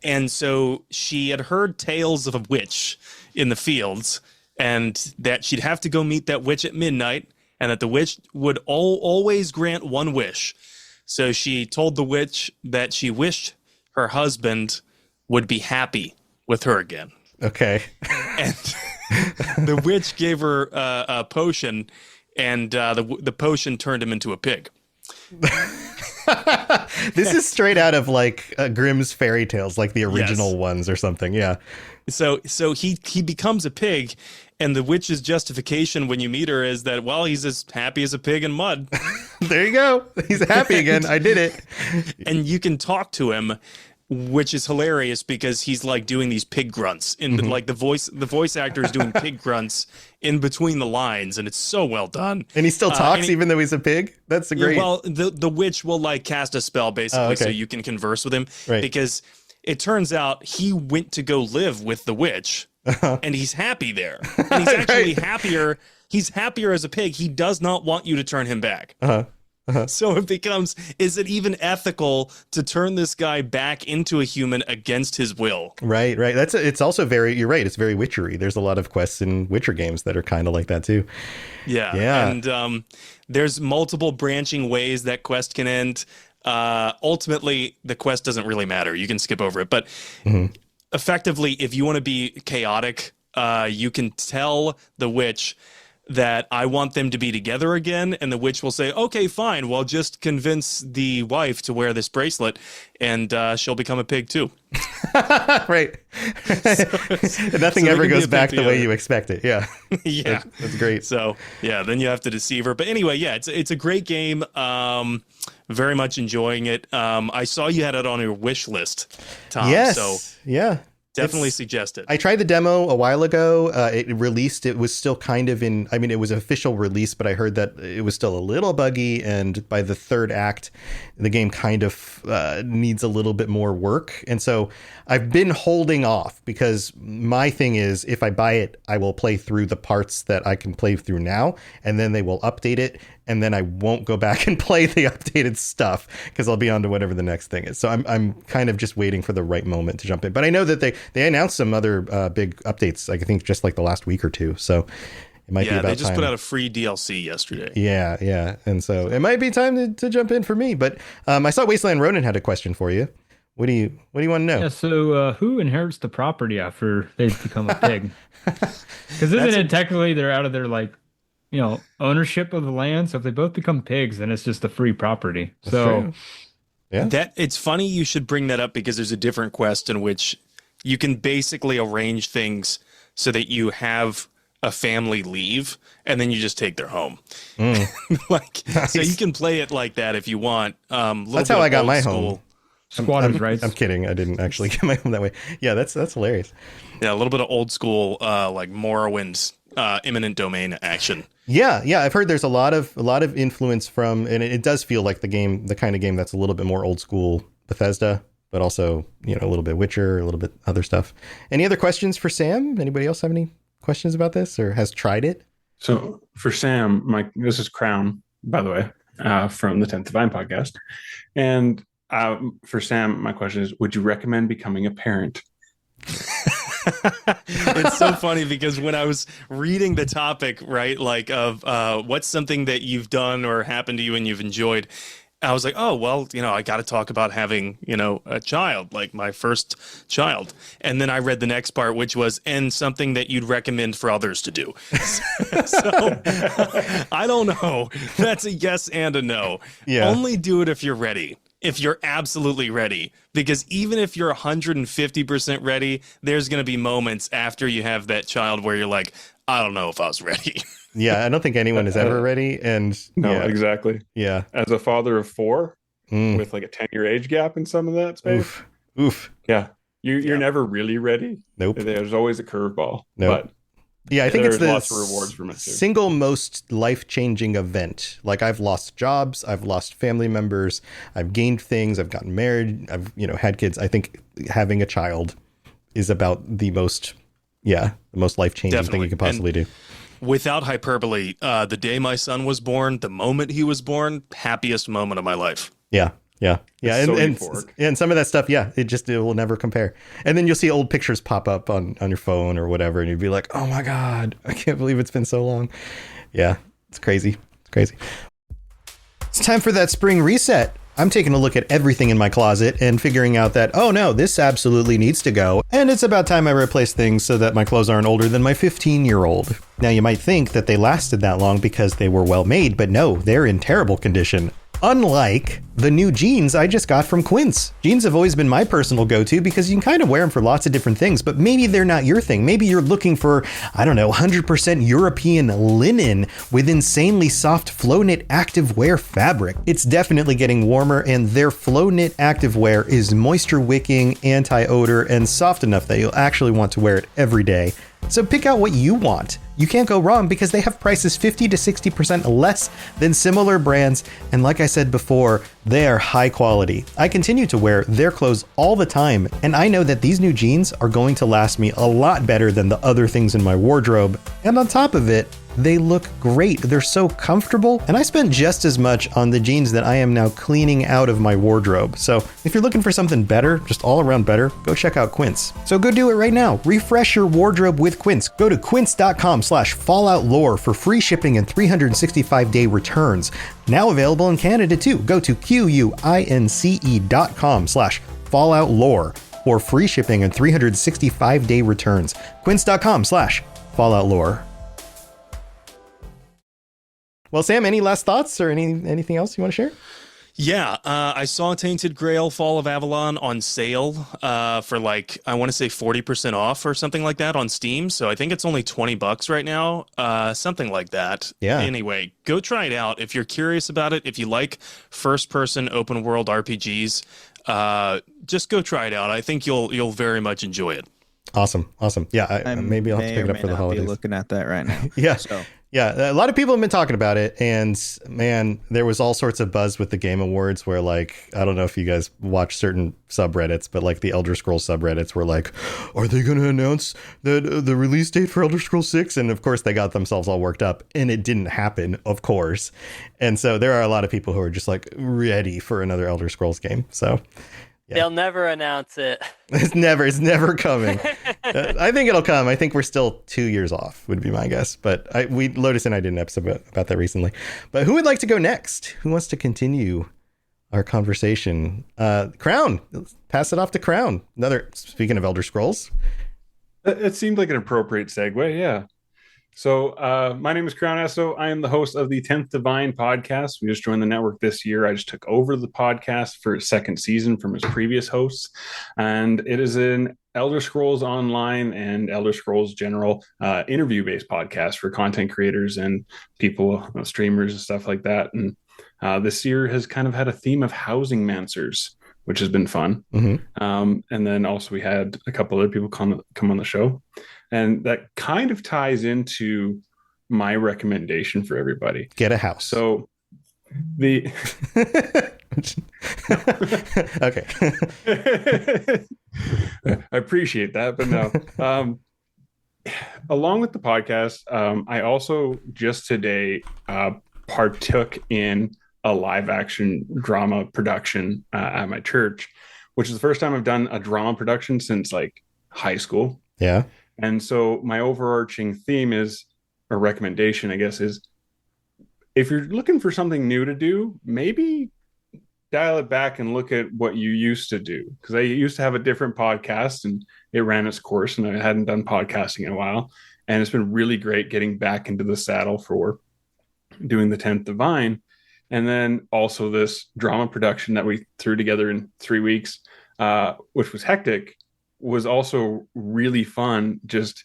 And so she had heard tales of a witch in the fields and that she'd have to go meet that witch at midnight and that the witch would always grant one wish. So she told the witch that she wished her husband would be happy with her again. Okay. And the witch gave her a potion, and the potion turned him into a pig. This is straight out of like Grimm's fairy tales, like the original ones or something. Yeah. So he becomes a pig, and the witch's justification when you meet her is that, well, he's as happy as a pig in mud. There you go. He's happy again. I did it. And you can talk to him, which is hilarious because he's like doing these pig grunts in like the voice actor is doing pig grunts in between the lines, and it's so well done. And he still talks even though he's a pig. That's a great. Well, the witch will like cast a spell basically so you can converse with him, Right. because it turns out he went to go live with the witch and he's happy there. And he's actually happier. He's happier as a pig. He does not want you to turn him back. So it becomes, is it even ethical to turn this guy back into a human against his will? Right. It's also you're right. It's very witchery. There's a lot of quests in Witcher games that are kind of like that too. Yeah. And there's multiple branching ways that quest can end. Ultimately, the quest doesn't really matter. You can skip over it. But effectively, if you want to be chaotic, you can tell the witch that I want them to be together again, and the witch will say, okay, fine, well, just convince the wife to wear this bracelet, and she'll become a pig too. Right. Nothing ever goes back the way you expect it. Yeah. Yeah. That's great. So, yeah, then you have to deceive her. But anyway, yeah, it's a great game. Very much enjoying it. I saw you had it on your wish list, Tom. Yes. So yeah. definitely suggest it. I tried the demo a while ago. It released. It was still kind of in. I mean, it was an official release, but I heard that it was still a little buggy. And by the third act, the game kind of needs a little bit more work. And so I've been holding off because my thing is, if I buy it, I will play through the parts that I can play through now, and then they will update it. And then I won't go back and play the updated stuff because I'll be on to whatever the next thing is. So I'm kind of just waiting for the right moment to jump in. But I know that they announced some other big updates, like I think just like the last week or two. So it might be about time. Yeah, they just put out a free DLC yesterday. Yeah. And so it might be time to jump in for me. But I saw Wasteland Ronin had a question for you. What do you want to know? Yeah, so who inherits the property after they become a pig? Because isn't it technically they're out of their ownership of the land? So if they both become pigs, then it's just a free property. That's So true. Yeah. That it's funny you should bring that up because there's a different quest in which you can basically arrange things so that you have a family leave and then you just take their home. Like Nice. so you can play it like that if you want. That's how I got my home. squatters' rights. I'm kidding. I didn't actually get my home that way. Yeah, that's hilarious. Yeah, a little bit of old school like Morrowind's imminent domain action. Yeah, I've heard there's a lot of influence from, and it does feel like the kind of game that's a little bit more old school Bethesda, but also, a little bit Witcher, a little bit other stuff. Any other questions for Sam? Anybody else have any questions about this or has tried it? So for Sam, this is Crown, by the way, from the 10th Divine podcast. And for Sam, my question is, would you recommend becoming a parent? It's so funny because when I was reading the topic, right, like of what's something that you've done or happened to you and you've enjoyed, I was like, oh, well, I got to talk about having, a child, like my first child. And then I read the next part, which was, and something that you'd recommend for others to do. So I don't know. That's a yes and a no. Yeah. Only do it if you're ready. If you're absolutely ready, because even if you're 150% ready, there's going to be moments after you have that child where you're like, I don't know if I was ready. Yeah, I don't think anyone is ever ready. And No, yeah, exactly. yeah. As a father of 4 Mm. with like a 10-year age gap in some of that space. Oof. Yeah. You're never really ready. Nope. There's always a curveball. Nope. Yeah, I think it's there's the lots of rewards from it too. single most life-changing event. Like I've lost jobs, I've lost family members, I've gained things, I've gotten married, I've had kids. I think having a child is about the most life-changing thing you could possibly do. Without hyperbole, the day my son was born, the moment he was born, happiest moment of my life. Yeah. It's so And euphoric. and some of that stuff, it will never compare. And then you'll see old pictures pop up on your phone or whatever, and you'd be like, oh my God, I can't believe it's been so long. Yeah, it's crazy. It's time for that spring reset. I'm taking a look at everything in my closet and figuring out that, oh no, this absolutely needs to go. And it's about time I replace things so that my clothes aren't older than my 15-year-old. Now you might think that they lasted that long because they were well made, but no, they're in terrible condition. Unlike the new jeans I just got from Quince. Jeans have always been my personal go-to because you can kind of wear them for lots of different things, but maybe they're not your thing. Maybe you're looking for, 100% European linen with insanely soft flow knit activewear fabric. It's definitely getting warmer, and their flow knit activewear is moisture wicking, anti-odor, and soft enough that you'll actually want to wear it every day. So pick out what you want. You can't go wrong because they have prices 50 to 60% less than similar brands. And like I said before, they are high quality. I continue to wear their clothes all the time, and I know that these new jeans are going to last me a lot better than the other things in my wardrobe. And on top of it, they look great. They're so comfortable. And I spent just as much on the jeans that I am now cleaning out of my wardrobe. So if you're looking for something better, just all around better, go check out Quince. So go do it right now. Refresh your wardrobe with Quince. Go to quince.com/falloutlore for free shipping and 365-day returns. Now available in Canada too. Go to quince.com/falloutlore for free shipping and 365-day returns. Quince.com/falloutlore. Well, Sam, any last thoughts or anything else you want to share? Yeah, I saw Tainted Grail Fall of Avalon on sale for I want to say 40% off or something like that on Steam. So I think it's only $20 right now, something like that. Yeah. Anyway, go try it out if you're curious about it. If you like first-person open-world RPGs, just go try it out. I think you'll very much enjoy it. Awesome. Yeah, maybe I'll have to pick it up for the holidays. Be looking at that right now. Yeah. So. Yeah, a lot of people have been talking about it, and man, there was all sorts of buzz with the Game Awards where I don't know if you guys watch certain subreddits, but the Elder Scrolls subreddits were like, are they going to announce the release date for Elder Scrolls 6? And of course they got themselves all worked up, and it didn't happen, of course. And so there are a lot of people who are just ready for another Elder Scrolls game. So yeah. They'll never announce it. It's never coming. I think it'll come. I think we're still 2 years off, would be my guess. But Lotus and I did an episode about that recently. But who would like to go next? Who wants to continue our conversation. Crown, let's pass it off to Crown. Speaking of Elder Scrolls. It seemed like an appropriate segue. Yeah. So my name is Crown Esso. I am the host of the 10th Divine podcast. We just joined the network this year. I just took over the podcast for its second season from his previous hosts. And it is an Elder Scrolls Online and Elder Scrolls General interview-based podcast for content creators and people, streamers and stuff like that. And this year has kind of had a theme of housing mancers, which has been fun. And then also we had a couple other people come on the show. And that kind of ties into my recommendation for everybody. Get a house. So the okay. I appreciate that, but no. Along with the podcast, I also just today partook in a live action drama production at my church, which is the first time I've done a drama production since like high school. Yeah. And so my overarching theme is, or recommendation, I guess, is if you're looking for something new to do, maybe dial it back and look at what you used to do. Because I used to have a different podcast and it ran its course and I hadn't done podcasting in a while. And it's been really great getting back into the saddle for doing the 10th Divine. And then also this drama production that we threw together in 3 weeks, which was hectic, was also really fun, just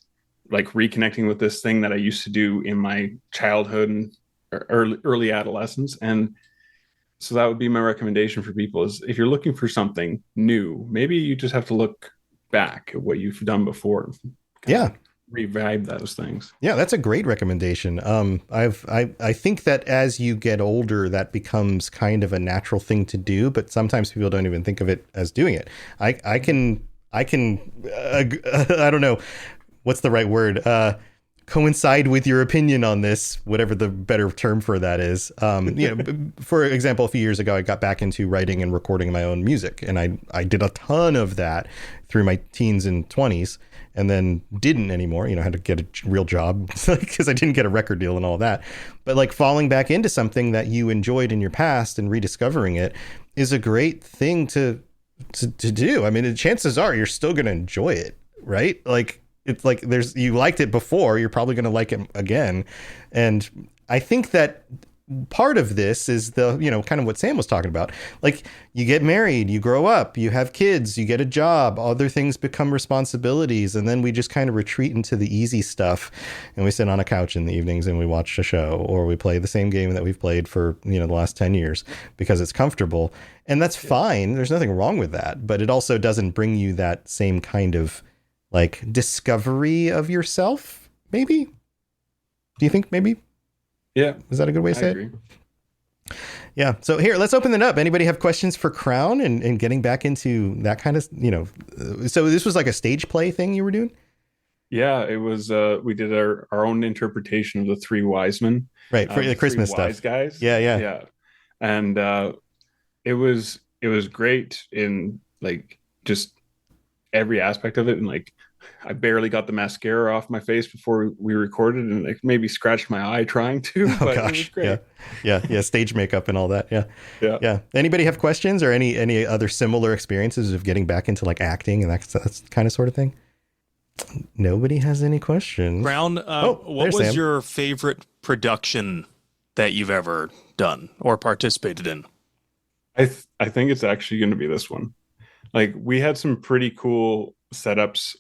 like reconnecting with this thing that I used to do in my childhood and early adolescence. And so that would be my recommendation for people is if you're looking for something new, maybe you just have to look back at what you've done before. Yeah. Revive those things. Yeah, that's a great recommendation. I think that as you get older, that becomes kind of a natural thing to do, but sometimes people don't even think of it as doing it. I can I don't know what's the right word, coincide with your opinion on this, whatever the better term for that is. For example, a few years ago, I got back into writing and recording my own music, and I did a ton of that through my teens and 20s, and then didn't anymore. I had to get a real job because I didn't get a record deal and all that. But like falling back into something that you enjoyed in your past and rediscovering it is a great thing to do. I mean, the chances are you're still going to enjoy it, right? Like, it's like you liked it before, you're probably going to like it again. And I think that part of this is the, kind of what Sam was talking about. Like, you get married, you grow up, you have kids, you get a job, other things become responsibilities. And then we just kind of retreat into the easy stuff. And we sit on a couch in the evenings and we watch a show, or we play the same game that we've played for, the last 10 years because it's comfortable. And that's fine. There's nothing wrong with that. But it also doesn't bring you that same kind of like discovery of yourself, maybe? Do you think maybe? Yeah. Is that a good way to say it? Yeah. So here, let's open it up. Anybody have questions for Crown and getting back into that kind of, so this was like a stage play thing you were doing? Yeah, it was, we did our own interpretation of the Three Wise Men. Right. For the Christmas stuff. Wise guys. Yeah. And it was great in like just every aspect of it. And like, I barely got the mascara off my face before we recorded, and like maybe scratched my eye trying to. Oh but gosh, it was great. Yeah, stage makeup and all that. Yeah. Anybody have questions or any other similar experiences of getting back into like acting and that kind of sort of thing? Nobody has any questions. Brown, what was Sam. your favorite production that you've ever done or participated in? I think it's actually going to be this one. Like, we had some pretty cool setups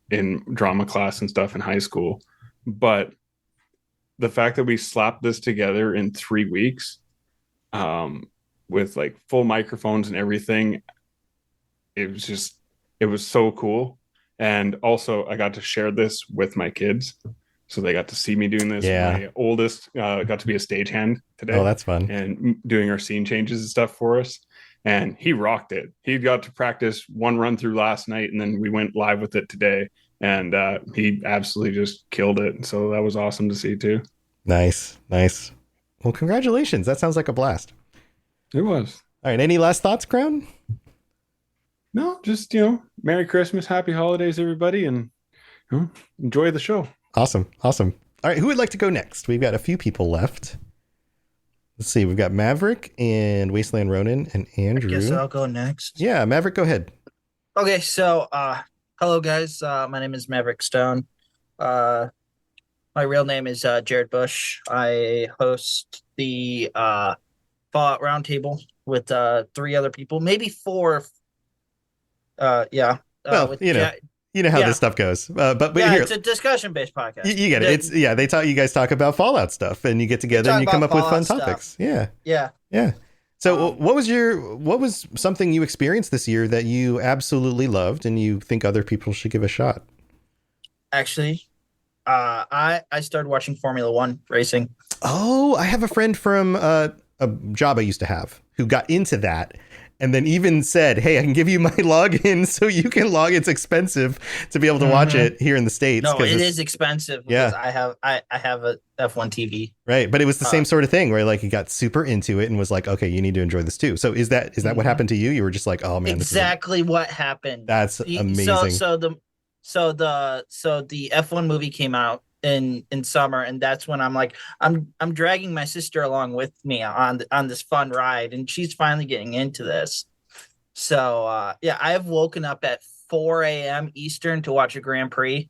in drama class and stuff in high school, but the fact that we slapped this together in 3 weeks with like full microphones and everything, it was so cool. And also I got to share this with my kids, so they got to see me doing this. My oldest got to be a stagehand today. Oh, that's fun. And doing our scene changes and stuff for us. And he rocked it. He got to practice one run through last night, and then we went live with it today. And he absolutely just killed it. So that was awesome to see too. Nice. Well, congratulations. That sounds like a blast. It was. All right. Any last thoughts, Crown? No, just, Merry Christmas, Happy Holidays, everybody. And enjoy the show. Awesome. All right. Who would like to go next? We've got a few people left. Let's see. We've got Maverick and Wasteland Ronin and Andrew. I guess I'll go next. Yeah, Maverick, go ahead. Okay, so hello guys. My name is Maverick Stone. My real name is Jared Bush. I host the Fallout Roundtable with 3 other people, maybe 4. Yeah. Well, with you know how yeah. this stuff goes. But yeah, here, it's a discussion-based podcast. you get it. You guys talk about Fallout stuff, and you get together and you come up with fun topics. Yeah. Yeah. So, what was something you experienced this year that you absolutely loved, and you think other people should give a shot? Actually, I started watching Formula One racing. Oh, I have a friend from a job I used to have who got into that. And then even said, "Hey, I can give you my login so you can log. It's expensive to be able to watch it here in the States." No, it is expensive because I have a F1 TV. Right, but it was the same sort of thing where like he got super into it and was like, "Okay, you need to enjoy this too." So is that what happened to you? You were just like, "Oh man, exactly what happened." That's amazing. So the F1 movie came out in summer, and that's when I'm like, I'm dragging my sister along with me on this fun ride, and she's finally getting into this. So I have woken up at 4 a.m. Eastern to watch a Grand Prix.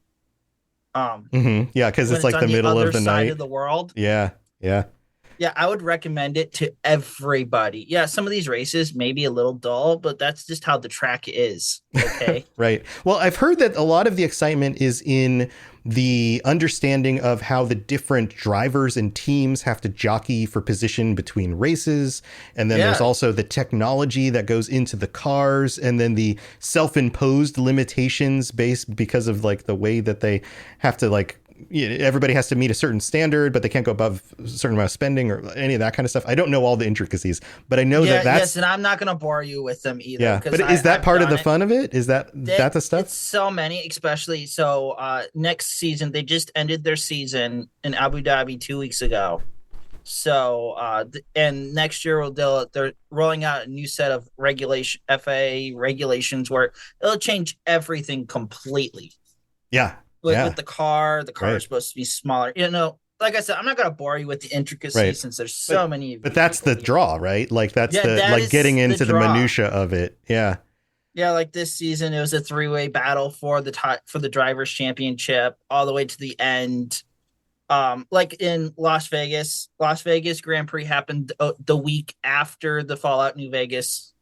Yeah, because it's like the middle of the night of the world. Yeah. Yeah, I would recommend it to everybody. Yeah, some of these races may be a little dull, but that's just how the track is. Okay. Right. Well, I've heard that a lot of the excitement is in the understanding of how the different drivers and teams have to jockey for position between races. And then there's also the technology that goes into the cars, and then the self-imposed limitations because of like the way that they have to like, everybody has to meet a certain standard, but they can't go above a certain amount of spending or any of that kind of stuff. I don't know all the intricacies, but I know that's... Yes, and I'm not going to bore you with them either. Yeah, but is that part of the fun of it? Is that the stuff? It's so many, especially... So next season, they just ended their season in Abu Dhabi 2 weeks ago. So, and next year, they're rolling out a new set of FAA regulations where it'll change everything completely. Yeah. With the car is supposed to be smaller. Like I said, I'm not going to bore you with the intricacies since there's so many. But that's the draw, right? Like that's like getting into the minutia of it. Yeah. Yeah, like this season, it was a 3-way battle for the drivers' championship all the way to the end. Like in Las Vegas Grand Prix happened the week after the Fallout New Vegas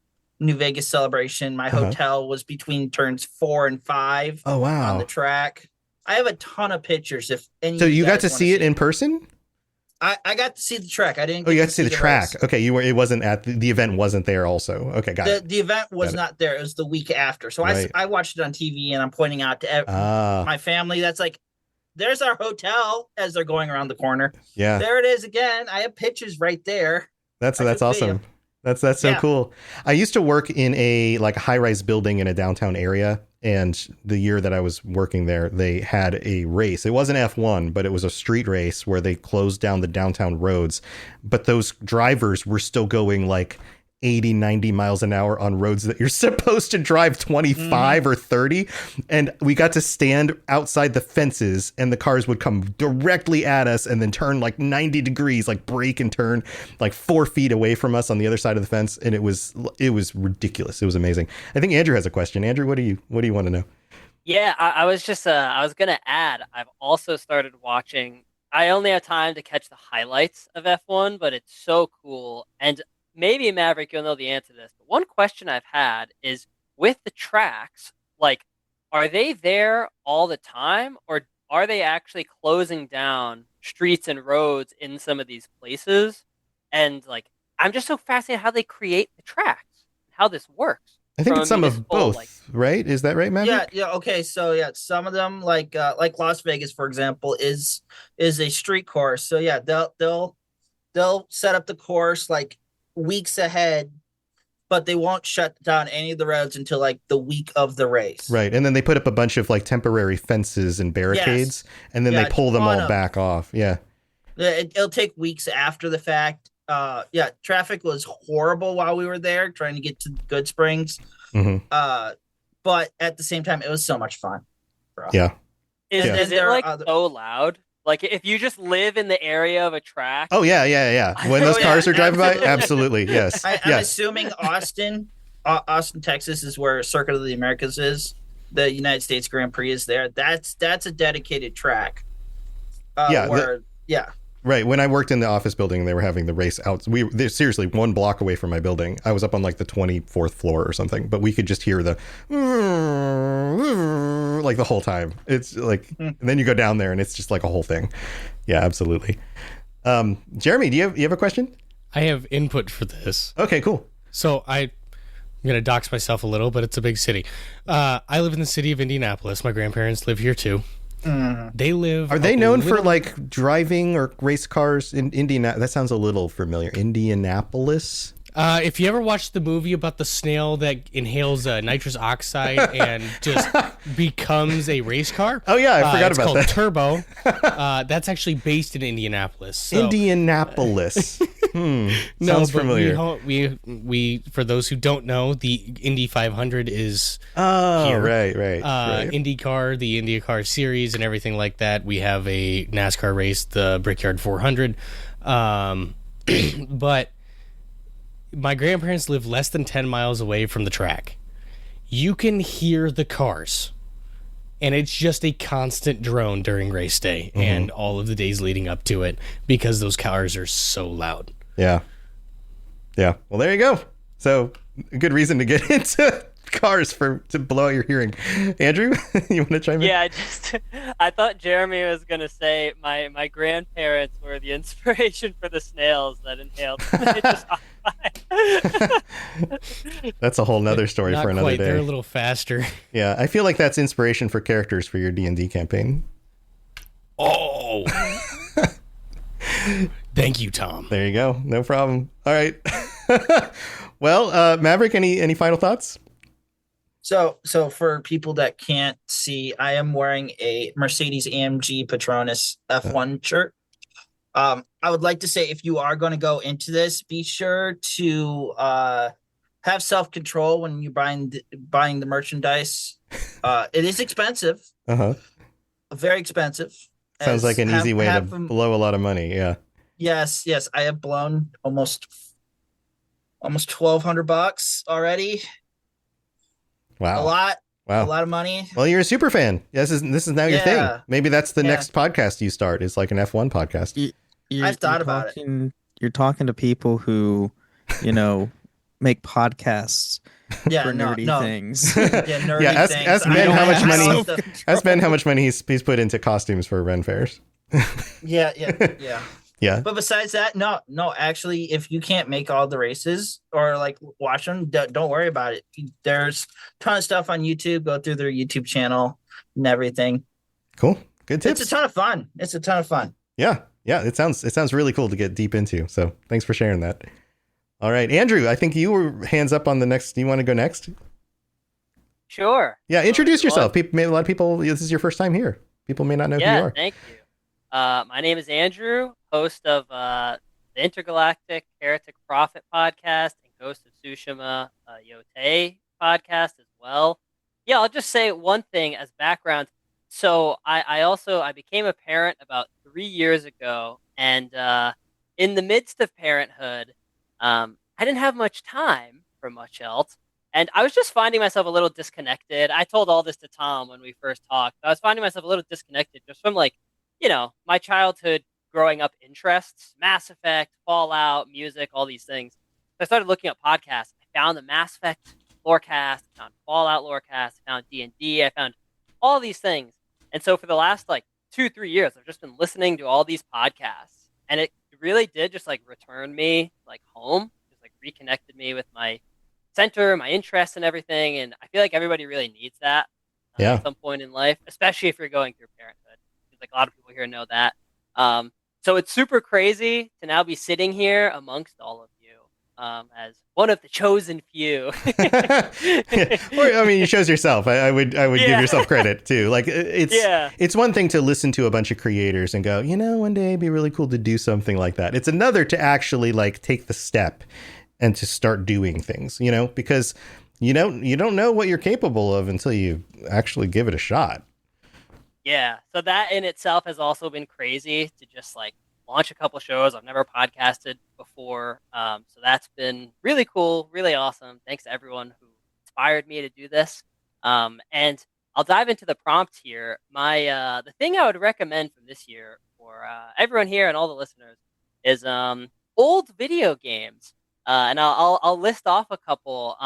celebration. My hotel was between turns 4 and 5. Oh wow! On the track. I have a ton of pictures. If any, so you got to see it in person? I got to see the track. I didn't. You got to see the track. Race. Okay, you were. It wasn't at the event. Wasn't there also? Okay, got it. The event was not there. It was the week after. So I watched it on TV, and I'm pointing out to my family. That's like, there's our hotel as they're going around the corner. Yeah, there it is again. I have pictures right there. That's awesome. That's so cool. I used to work in a like high-rise building in a downtown area, and the year that I was working there, they had a race. It wasn't F1, but it was a street race where they closed down the downtown roads, but those drivers were still going like 80, 90 miles an hour on roads that you're supposed to drive 25 or 30. And we got to stand outside the fences, and the cars would come directly at us and then turn like 90 degrees, like brake and turn like 4 feet away from us on the other side of the fence. And it was ridiculous. It was amazing. I think Andrew has a question. Andrew, what do you want to know? Yeah, I was going to add, I've also started watching. I only have time to catch the highlights of F1, but it's so cool. And maybe Maverick, you'll know the answer to this. But one question I've had is with the tracks, like, are they there all the time, or are they actually closing down streets and roads in some of these places? And like, I'm just so fascinated how they create the tracks, how this works. I think it's some of both, right? Is that right, Maverick? Yeah. Okay. So some of them, like Las Vegas, for example, is a street course. So yeah, they'll set up the course like weeks ahead, but they won't shut down any of the roads until like the week of the race. Right. And then they put up a bunch of like temporary fences and barricades, and then they pull them all back off. Yeah. It'll take weeks after the fact. Traffic was horrible while we were there trying to get to Good Springs. Mm-hmm. But at the same time, it was so much fun. Bro. Yeah. Is it like so loud Like if you just live in the area of a track. Oh yeah. When those Oh, cars yeah, are driving by, absolutely. absolutely, yes. I'm Yes. assuming Austin, Texas is where Circuit of the Americas is. The United States Grand Prix is there. That's a dedicated track. Yeah, Yeah. Right. When I worked in the office building, they were having the race out. They're seriously 1 block away from my building. I was up on like the 24th floor or something, but we could just hear the like the whole time. It's like, and then you go down there and it's just like a whole thing. Yeah, absolutely. Jeremy, do you have a question? I have input for this. Okay, cool. So I'm going to dox myself a little, but it's a big city. I live in the city of Indianapolis. My grandparents live here too. They live. Are they known for like driving or race cars in Indiana? That sounds a little familiar. Indianapolis. If you ever watched the movie about the snail that inhales nitrous oxide and just becomes a race car. Oh yeah, I forgot about that. It's called Turbo. That's actually based in Indianapolis. So. Indianapolis. Sounds familiar. We for those who don't know, the Indy 500 is here. Right. IndyCar, the IndyCar series, and everything like that. We have a NASCAR race, the Brickyard 400, but. My grandparents live less than 10 miles away from the track. You can hear the cars, and it's just a constant drone during race day and all of the days leading up to it because those cars are so loud. Yeah. Well, there you go. So, a good reason to get into cars to blow out your hearing. Andrew, you want to chime in? Yeah, I thought Jeremy was gonna say my grandparents were the inspiration for the snails that inhaled nitrous oxide. That's a whole nother story Not for another quite. day. They're a little faster. Yeah, I feel like that's inspiration for characters for your D&D campaign. Oh. Thank you, Tom. There you go. No problem. All right. Well, Maverick, any final thoughts? So for people that can't see, I am wearing a Mercedes AMG Patronus F1 shirt. I would like to say if you are going to go into this, be sure to have self-control when you're buying the merchandise. It is expensive. Very expensive. Sounds like an easy way to blow a lot of money. Yeah. Yes. I have blown almost $1,200 already. Wow. A lot. Wow. A lot of money. Well, you're a super fan. This is now your thing. Maybe that's the Yeah. next podcast you start. Is like an F1 podcast. I've thought about it. You're talking to people who, make podcasts for nerdy things. Nerdy Yeah, things. ask Ben how much money. money. Ask Ben how much money he's put into costumes for Ren fairs. Yeah. Yeah. But besides that, no. Actually, if you can't make all the races or like watch them, don't worry about it. There's a ton of stuff on YouTube. Go through their YouTube channel and everything. Cool. Good tips. It's a ton of fun. Yeah. It sounds really cool to get deep into. So thanks for sharing that. All right, Andrew, I think you were hands up on the next. Do you want to go next? Sure. Yeah, introduce yourself. A lot of people. This is your first time here. People may not know who you are. Thank you. My name is Andrew, host of the Intergalactic Heretic Prophet podcast and Ghost of Tsushima Yote podcast as well. Yeah, I'll just say one thing as background. So I became a parent about 3 years ago, and in the midst of parenthood, I didn't have much time for much else. And I was just finding myself a little disconnected. I told all this to Tom when we first talked. I was finding myself a little disconnected just from my childhood growing up interests, Mass Effect, Fallout, music, all these things. So I started looking up podcasts. I found the Mass Effect Lorecast, I found Fallout Lorecast, I found D&D, I found all these things. And so for the last 2-3 years, I've just been listening to all these podcasts. And it really did just return me home, just reconnected me with my center, my interests and everything. And I feel like everybody really needs that at some point in life, especially if you're going through parenthood. A lot of people here know that. So it's super crazy to now be sitting here amongst all of you as one of the chosen few. Or, I mean, you chose yourself. I would give yourself credit too. It's one thing to listen to a bunch of creators and go, one day it'd be really cool to do something like that. It's another to actually take the step and to start doing things, because you don't know what you're capable of until you actually give it a shot. Yeah, so that in itself has also been crazy to just like launch a couple shows. I've never podcasted before, so that's been really cool, really awesome. Thanks to everyone who inspired me to do this. And I'll dive into the prompt here. The thing I would recommend from this year for everyone here and all the listeners is old video games, and I'll list off a couple.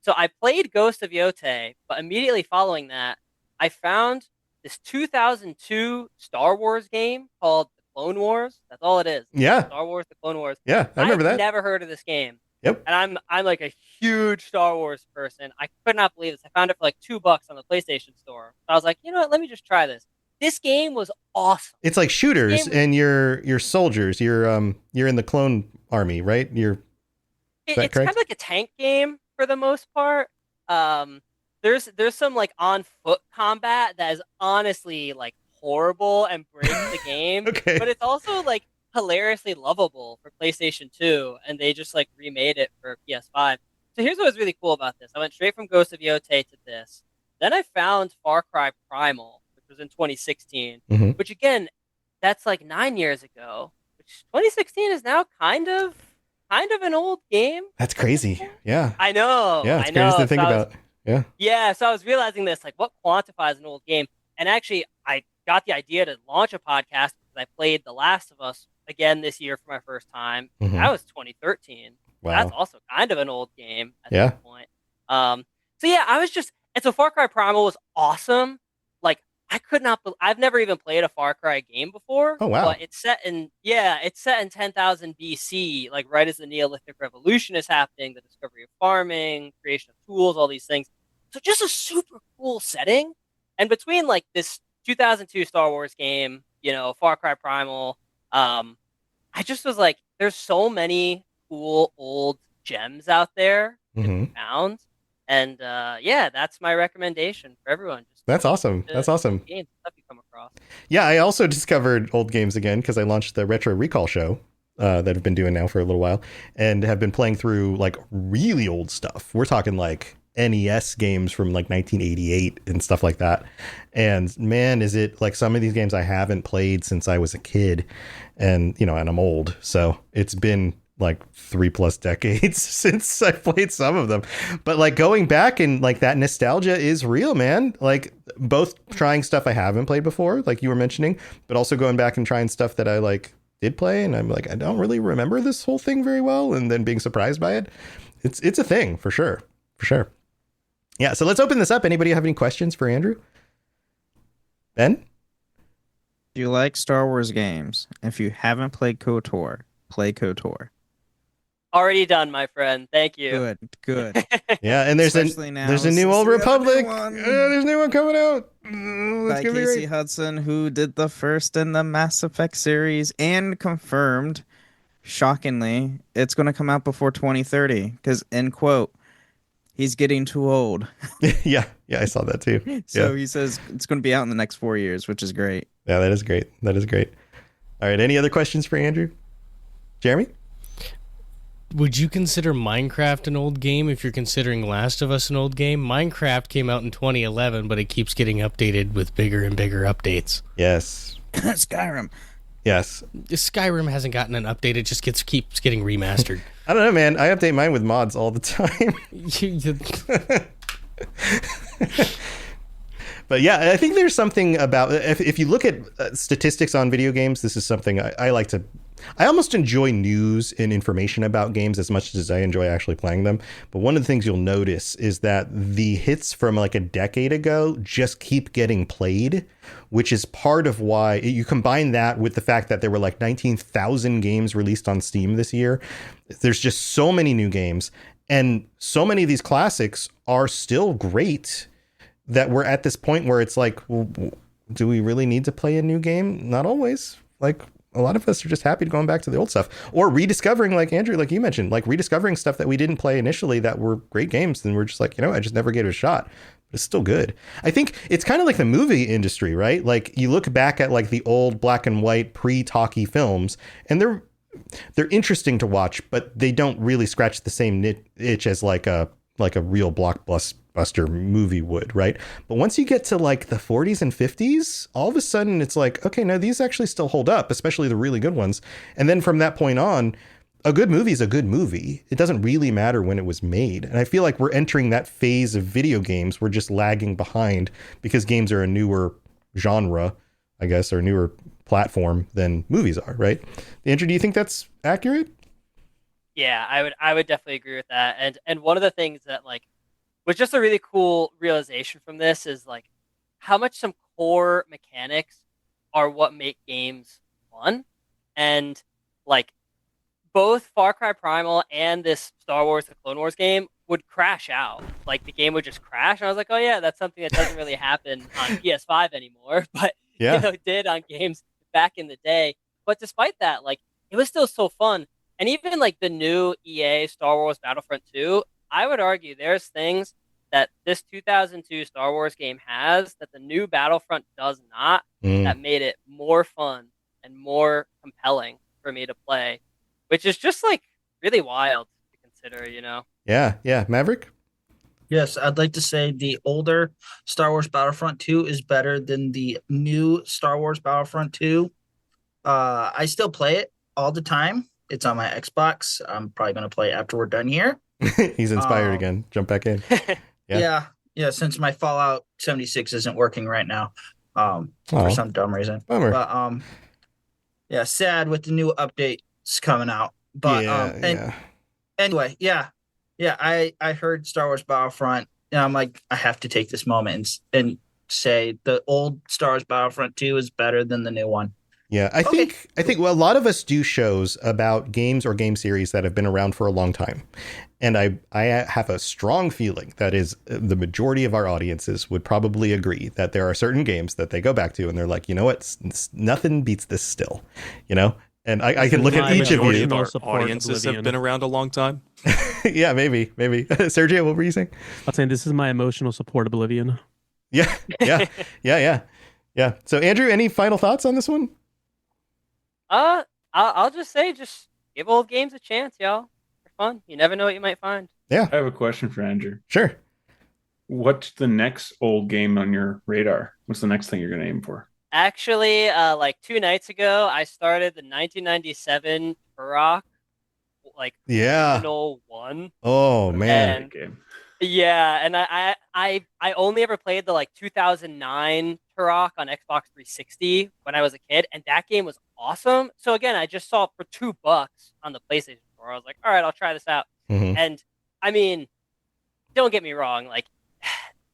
So I played Ghost of Yote, but immediately following that, I found this 2002 Star Wars game called The Clone Wars. That's all it is. Yeah. Star Wars: The Clone Wars. Yeah, I remember that. Never heard of this game. Yep. And I'm like a huge Star Wars person. I could not believe this. I found it for like $2 on the PlayStation Store. I was like, you know what? Let me just try this. This game was awesome. It's like shooters, and you're soldiers. You're in the clone army, right? It's kind of like a tank game for the most part. There's some like on foot combat that is honestly like horrible and breaks the game. Okay. But it's also like hilariously lovable for PlayStation 2, and they just like remade it for PS5. So here's what was really cool about this. I went straight from Ghost of Yote to this. Then I found Far Cry Primal, which was in 2016, which again, that's like 9 years ago, which 2016 is now kind of an old game. That's crazy. Yeah. I know. Yeah, it's crazy to think about. Yeah. Yeah, so I was realizing this, like, what quantifies an old game? And actually, I got the idea to launch a podcast because I played The Last of Us again this year for my first time. That was 2013. Wow. That's also kind of an old game at Yeah. that point. So yeah, and so Far Cry Primal was awesome. Like, I've never even played a Far Cry game before. Oh, wow. But it's set in 10,000 BC, like right as the Neolithic Revolution is happening, the discovery of farming, creation of tools, all these things. So just a super cool setting. And between like this 2002 Star Wars game, Far Cry Primal, I just was like, there's so many cool old gems out there to be found. And yeah, that's my recommendation for everyone. That's awesome. That's awesome. Games, stuff you come across. Yeah, I also discovered old games again because I launched the Retro Recall show that I've been doing now for a little while, and have been playing through like really old stuff. We're talking like NES games from like 1988 and stuff like that. And man, is it like some of these games I haven't played since I was a kid, and and I'm old, so it's been like 3+ decades since I played some of them. But like going back and like that nostalgia is real, man. Like both trying stuff I haven't played before, like you were mentioning, but also going back and trying stuff that I like did play, and I'm like, I don't really remember this whole thing very well, and then being surprised by it. It's a thing for sure. Yeah, so let's open this up. Anybody have any questions for Andrew? Ben? Do you like Star Wars games? If you haven't played KOTOR, play KOTOR. Already done, my friend. Thank you. Good. Yeah, and there's a new Old Republic. There's a new one coming out. By Casey Hudson, who did the first in the Mass Effect series, and confirmed, shockingly, it's going to come out before 2030. Because, end quote, he's getting too old. Yeah, I saw that too. So he says it's going to be out in the next 4 years, which is great. Yeah, that is great. All right, any other questions for Andrew? Jeremy? Would you consider Minecraft an old game if you're considering Last of Us an old game? Minecraft came out in 2011, but it keeps getting updated with bigger and bigger updates. Yes. Skyrim. Yes. Skyrim hasn't gotten an update. It just keeps getting remastered. I don't know, man. I update mine with mods all the time. But yeah, I think there's something about, if you look at statistics on video games, this is something I like to, I almost enjoy news and information about games as much as I enjoy actually playing them. But one of the things you'll notice is that the hits from like a decade ago just keep getting played, which is part of why you combine that with the fact that there were like 19,000 games released on Steam this year. There's just so many new games, and so many of these classics are still great, that we're at this point where it's like, well, do we really need to play a new game? Not always. Like, a lot of us are just happy to going back to the old stuff, or rediscovering, like Andrew, like you mentioned, like rediscovering stuff that we didn't play initially that were great games. And we're just like, I just never gave it a shot, but it's still good. I think it's kind of like the movie industry, right? Like you look back at like the old black and white pre-talkie films, and they're interesting to watch, but they don't really scratch the same itch as like a like a real blockbuster movie would, right? But once you get to like the 40s and 50s, all of a sudden it's like, okay, no, these actually still hold up, especially the really good ones. And then from that point on, a good movie is a good movie. It doesn't really matter when it was made. And I feel like we're entering that phase of video games. We're just lagging behind because games are a newer genre, I guess, or newer platform than movies are, right? Andrew, do you think that's accurate? Yeah, I would definitely agree with that. And one of the things that like was just a really cool realization from this is like how much some core mechanics are what make games fun. And like both Far Cry Primal and this Star Wars The Clone Wars game would crash out. Like the game would just crash. And I was like, oh yeah, that's something that doesn't really happen on PS5 anymore, but Yeah. it did on games back in the day. But despite that, like it was still so fun. And even like the new EA Star Wars Battlefront 2, I would argue there's things that this 2002 Star Wars game has that the new Battlefront does not, that made it more fun and more compelling for me to play, which is just like really wild to consider, you know? Yeah. Yeah. Maverick? Yes, I'd like to say the older Star Wars Battlefront 2 is better than the new Star Wars Battlefront 2. I still play it all the time. It's on my Xbox. I'm probably going to play it after we're done here. He's inspired again. Jump back in. Yeah. Yeah, since my Fallout 76 isn't working right now, for some dumb reason. Bummer. But yeah, sad with the new updates coming out. But anyway, yeah. I heard Star Wars Battlefront, and I'm like, I have to take this moment and say the old Star Wars Battlefront 2 is better than the new one. Yeah, I think well, a lot of us do shows about games or game series that have been around for a long time. And I have a strong feeling that is the majority of our audiences would probably agree that there are certain games that they go back to and they're like, you know what, nothing beats this still, you know? And I can look at each of you. Our audiences have been around a long time. Yeah, maybe. Sergio, what were you saying? I was saying this is my emotional support Oblivion. Yeah. So Andrew, any final thoughts on this one? I'll just say, just give old games a chance, y'all. They're fun. You never know what you might find. Yeah. I have a question for Andrew. Sure. What's the next old game on your radar? What's the next thing you're going to aim for? Actually, like 2 nights ago, I started the 1997 Turok, like original one. Oh man. And, yeah, and I only ever played the like 2009 Turok on Xbox 360 when I was a kid, and that game was awesome. So again, I just saw it for $2 on the PlayStation Store. I was like, all right, I'll try this out. And I mean, don't get me wrong, like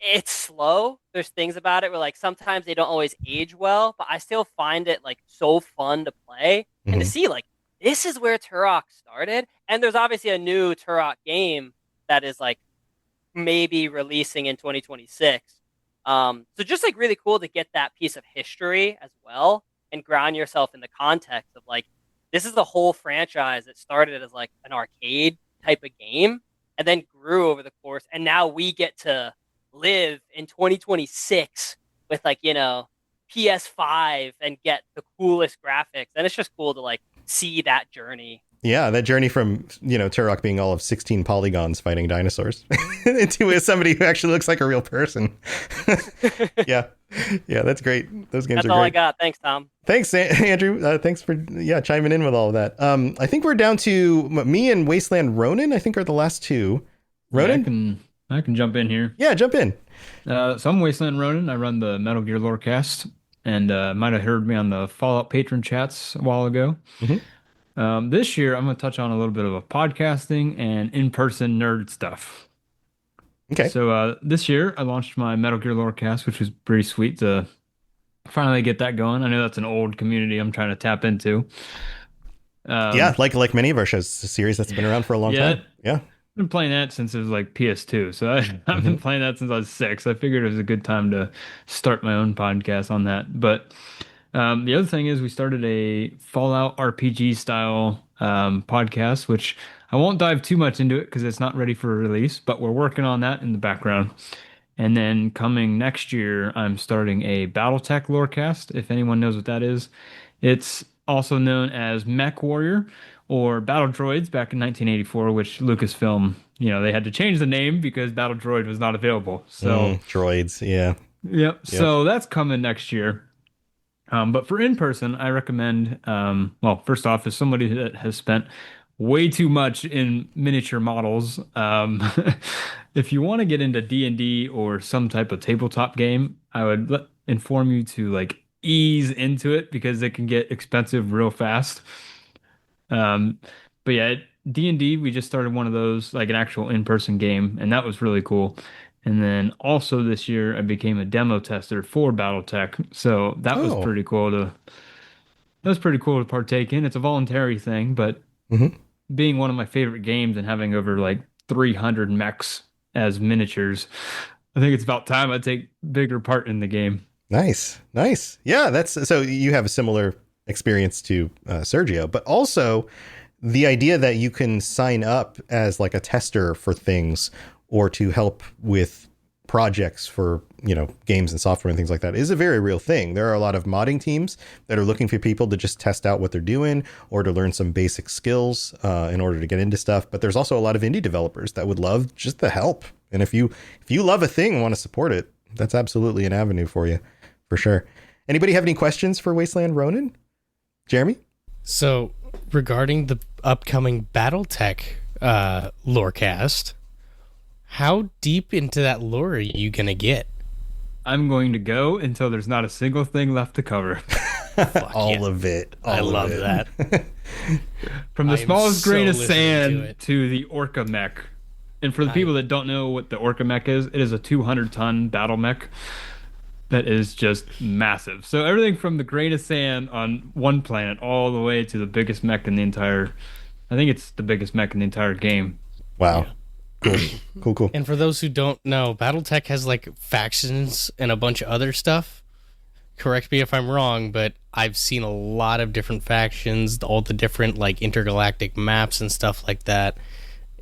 it's slow. There's things about it where like sometimes they don't always age well, but I still find it like so fun to play and to see like this is where Turok started. And there's obviously a new Turok game that is like maybe releasing in 2026. So just like really cool to get that piece of history as well and ground yourself in the context of like this is the whole franchise that started as like an arcade type of game and then grew over the course, and now we get to live in 2026 with like, you know, PS5 and get the coolest graphics, and it's just cool to like see that journey. Yeah, that journey from, you know, Turok being all of 16 polygons fighting dinosaurs into somebody who actually looks like a real person. Yeah, that's great. Those games that's are great. all I got. Thanks, Tom. Thanks, Andrew. Thanks for chiming in with all of that. I think we're down to me and Wasteland Ronan, I think, are the last two. Ronan? Yeah, I can jump in here. Yeah, jump in. So I'm Wasteland Ronan. I run the Metal Gear Lorecast, and might have heard me on the Fallout patron chats a while ago. This year, I'm going to touch on a little bit of a podcasting and in-person nerd stuff. Okay. So this year, I launched my Metal Gear Lorecast, which was pretty sweet to finally get that going. I know that's an old community I'm trying to tap into. Yeah, like many of our shows, it's a series that's been around for a long time. Yeah. I've been playing that since it was like PS2. So I've been playing that since I was 6. I figured it was a good time to start my own podcast on that. But the other thing is we started a Fallout RPG style podcast, which I won't dive too much into it because it's not ready for release, but we're working on that in the background. And then coming next year, I'm starting a BattleTech Lorecast, if anyone knows what that is. It's also known as Mech Warrior or Battle Droids back in 1984, which Lucasfilm, they had to change the name because Battle Droid was not available. So, Droids, yeah. yep. Yep. So that's coming next year. But for in person, I recommend, well, first off, as somebody that has spent way too much in miniature models, if you want to get into D&D or some type of tabletop game, I would inform you to like ease into it because it can get expensive real fast. Um, but yeah, D&D, we just started one of those, like an actual in-person game, and that was really cool. And then also this year, I became a demo tester for BattleTech, so that was Oh. pretty cool to partake in. It's a voluntary thing, but Mhm. being one of my favorite games and having over like 300 mechs as miniatures, I think it's about time I take bigger part in the game. Nice. Yeah, that's so you have a similar experience to Sergio, but also the idea that you can sign up as like a tester for things or to help with projects for, games and software and things like that is a very real thing. There are a lot of modding teams that are looking for people to just test out what they're doing or to learn some basic skills in order to get into stuff. But there's also a lot of indie developers that would love just the help. And if you love a thing and want to support it, that's absolutely an avenue for you, for sure. Anybody have any questions for Wasteland Ronin? Jeremy? So, regarding the upcoming BattleTech Lorecast, how deep into that lore are you going to get? I'm going to go until there's not a single thing left to cover. All of it. I love that. From the I am smallest grain so of listening sand to the Orca mech. And for the people that don't know what the Orca mech is, it is a 200-ton battle mech that is just massive. So everything from the grain of sand on one planet all the way to the biggest mech in the entire... I think it's the biggest mech in the entire game. Wow. Cool. And for those who don't know, BattleTech has like factions and a bunch of other stuff. Correct me if I'm wrong, but I've seen a lot of different factions, all the different like intergalactic maps and stuff like that.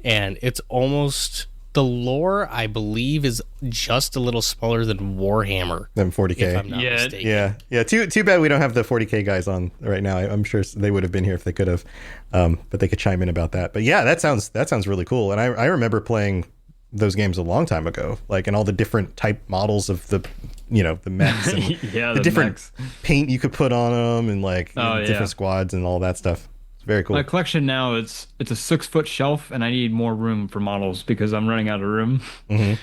And it's almost, the lore, I believe, is just a little smaller than Warhammer. Than 40K. If I'm not mistaken. Yeah. Too bad we don't have the 40K guys on right now. I'm sure they would have been here if they could have, but they could chime in about that. But yeah, that sounds really cool. And I remember playing those games a long time ago, like, and all the different type models of the, the mechs and the different mechs. paint you could put on them and like different squads and all that stuff. It's very cool. My collection now, it's a 6-foot shelf, and I need more room for models because I'm running out of room. Mm-hmm.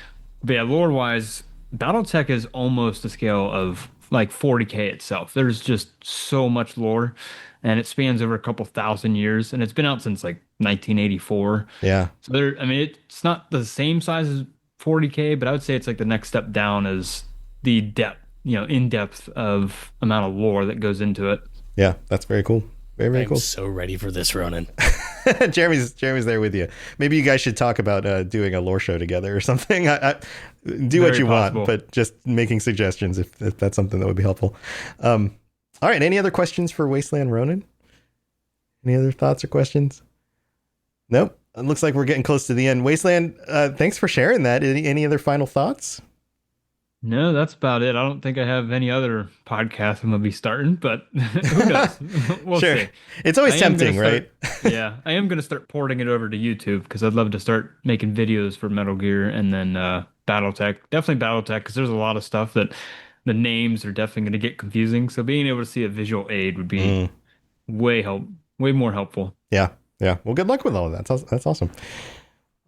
But yeah, lore-wise, BattleTech is almost the scale of like 40K itself. There's just so much lore, and it spans over a couple thousand years, and it's been out since like 1984. Yeah. So it's not the same size as 40K, but I would say it's like the next step down as the depth, in depth of amount of lore that goes into it. Yeah, that's very cool. Very I'm cool. so ready for this, Ronan. Jeremy's there with you. Maybe you guys should talk about doing a lore show together or something. I do what you want, but just making suggestions if that's something that would be helpful. All right. Any other questions for Wasteland Ronin? Any other thoughts or questions? Nope. It looks like we're getting close to the end. Wasteland, thanks for sharing that. Any other final thoughts? No, that's about it. I don't think I have any other podcast I'm gonna be starting, but who knows? We'll Sure. see. It's always tempting, right? Yeah, I am gonna start porting it over to YouTube because I'd love to start making videos for Metal Gear and then BattleTech. Definitely BattleTech because there's a lot of stuff that the names are definitely gonna get confusing. So being able to see a visual aid would be way more helpful. Yeah. Well, good luck with all of that. That's awesome.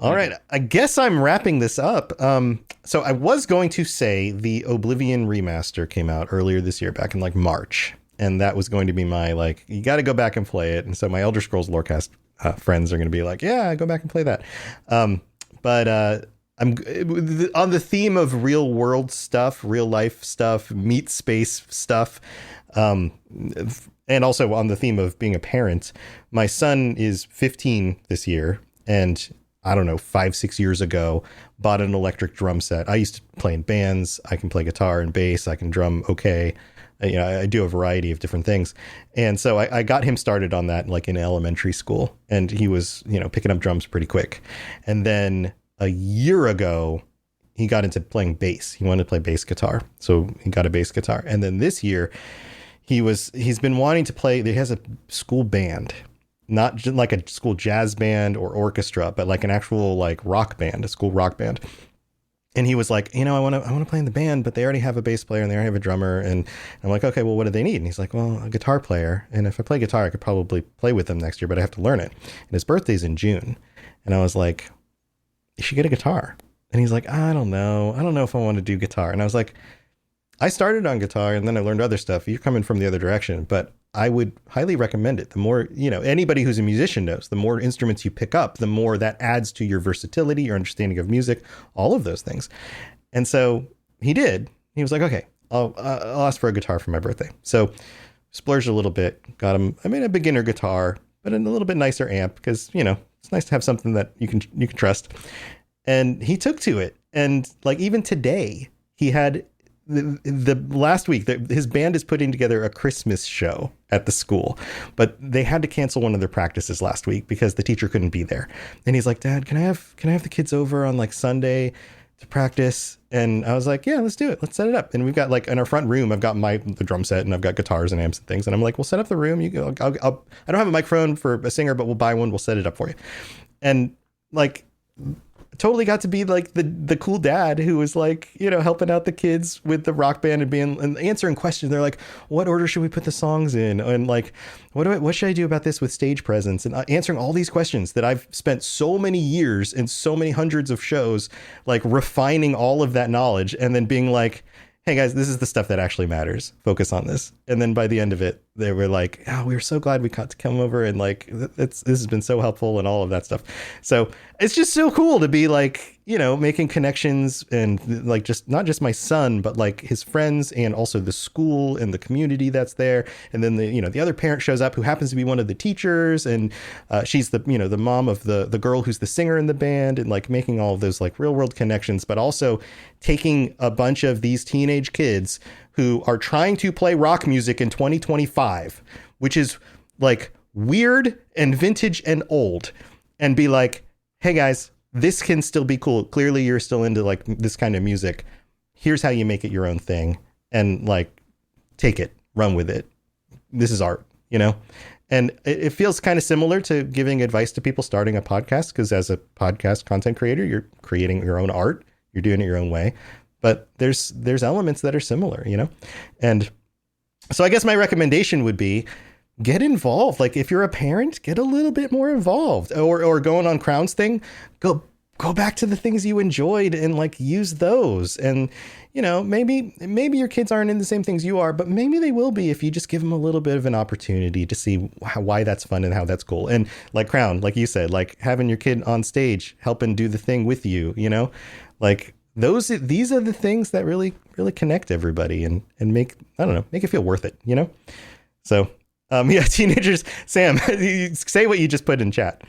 All right. I guess I'm wrapping this up. So I was going to say the Oblivion remaster came out earlier this year, back in like March. And that was going to be my, like, you got to go back and play it. And so my Elder Scrolls Lorecast friends are going to be like, yeah, go back and play that. But I'm on the theme of real world stuff, real life stuff, meat space stuff. And also on the theme of being a parent, my son is 15 this year, and I don't know, 5-6 years ago, bought an electric drum set. I used to play in bands. I can play guitar and bass. I can drum okay. I do a variety of different things. And so I got him started on that like in elementary school, and he was, picking up drums pretty quick. And then a year ago, he got into playing bass. He wanted to play bass guitar. So he got a bass guitar. And then this year, he's been wanting to play. He has a school band, not just like a school jazz band or orchestra, but like an actual like rock band, a school rock band. And he was like, I want to play in the band, but they already have a bass player and they already have a drummer. And I'm like, okay, well, what do they need? And he's like, well, a guitar player. And if I play guitar, I could probably play with them next year, but I have to learn it. And his birthday's in June. And I was like, you should get a guitar. And he's like, I don't know if I want to do guitar. And I was like, I started on guitar and then I learned other stuff. You're coming from the other direction, but I would highly recommend it. The more, anybody who's a musician knows, the more instruments you pick up, the more that adds to your versatility, your understanding of music, all of those things. And so he did. He was like, okay, I'll ask for a guitar for my birthday. So splurged a little bit, got him, I made a beginner guitar, but in a little bit nicer amp because, it's nice to have something that you can trust. And he took to it. And like even today, he had the last week, his band is putting together a Christmas show at the school, but they had to cancel one of their practices last week because the teacher couldn't be there. And he's like, Dad, can I have the kids over on like Sunday to practice? And I was like, yeah, let's do it. Let's set it up. And we've got like in our front room, I've got the drum set and I've got guitars and amps and things. And I'm like, we'll set up the room. You go, I don't have a microphone for a singer, but we'll buy one. We'll set it up for you. And like, totally got to be like the cool dad who was like, helping out the kids with the rock band and answering questions. They're like, what order should we put the songs in? And like, what should I do about this with stage presence? And answering all these questions that I've spent so many years and so many hundreds of shows, like refining all of that knowledge and then being like, hey guys, this is the stuff that actually matters. Focus on this. And then by the end of it, they were like, oh, we were so glad we got to come over and like, this has been so helpful and all of that stuff. So it's just so cool to be like, making connections and like just not just my son, but like his friends and also the school and the community that's there. And then the other parent shows up who happens to be one of the teachers. And she's the mom of the girl who's the singer in the band and like making all of those like real world connections, but also taking a bunch of these teenage kids who are trying to play rock music in 2025, which is like weird and vintage and old, and be like, hey guys, this can still be cool. Clearly you're still into like this kind of music. Here's how you make it your own thing and like take it, run with it. This is art, And it feels kind of similar to giving advice to people starting a podcast, because as a podcast content creator, you're creating your own art. You're doing it your own way. But there's elements that are similar, And so I guess my recommendation would be get involved. Like if you're a parent, get a little bit more involved, or going on Crown's thing, go back to the things you enjoyed and like use those. And, maybe your kids aren't in the same things you are, but maybe they will be if you just give them a little bit of an opportunity to see why that's fun and how that's cool. And like Crown, like you said, like having your kid on stage, helping do the thing with you, like these are the things that really, really connect everybody and make it feel worth it, So, teenagers, Sam, say what you just put in chat.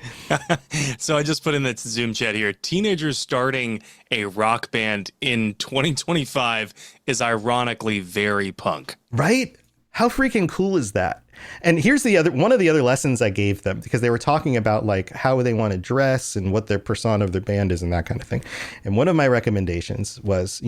So I just put in the Zoom chat here. Teenagers starting a rock band in 2025 is ironically very punk. Right? How freaking cool is that? And here's one of the other lessons I gave them, because they were talking about like how they want to dress and what their persona of their band is and that kind of thing. And one of my recommendations was,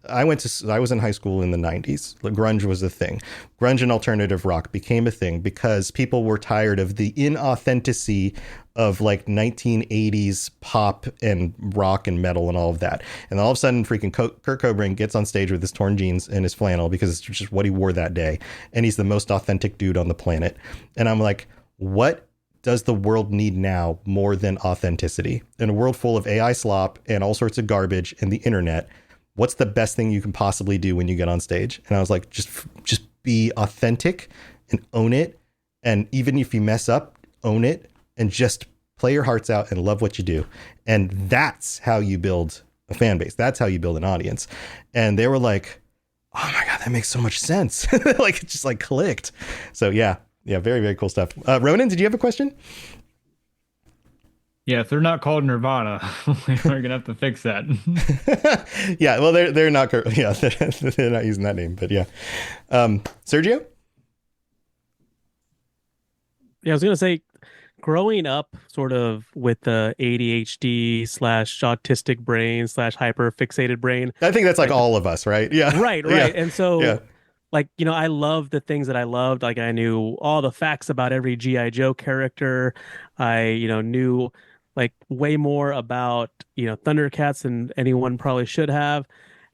I was in high school in the 90s. Grunge was a thing. Grunge and alternative rock became a thing because people were tired of the inauthenticity of like 1980s pop and rock and metal and all of that. And all of a sudden freaking Kurt Cobain gets on stage with his torn jeans and his flannel because it's just what he wore that day. And he's the most authentic dude on the planet. And I'm like, what does the world need now more than authenticity? In a world full of AI slop and all sorts of garbage and the internet, what's the best thing you can possibly do when you get on stage? And I was like, just be authentic and own it. And even if you mess up, own it and just play your hearts out and love what you do. And that's how you build a fan base. That's how you build an audience. And they were like, oh my God, that makes so much sense. Like it just like clicked. So yeah, very, very cool stuff. Ronan, did you have a question? Yeah, if they're not called Nirvana, we're gonna have to fix that. Yeah, well, they're not. Yeah, they're not using that name, but yeah. Sergio? Yeah, I was gonna say, growing up sort of with the ADHD / autistic brain / hyper fixated brain. I think that's like all of us, right? Yeah. Right. Yeah. And so like, I love the things that I loved. Like I knew all the facts about every GI Joe character. I knew like way more about Thundercats than anyone probably should have.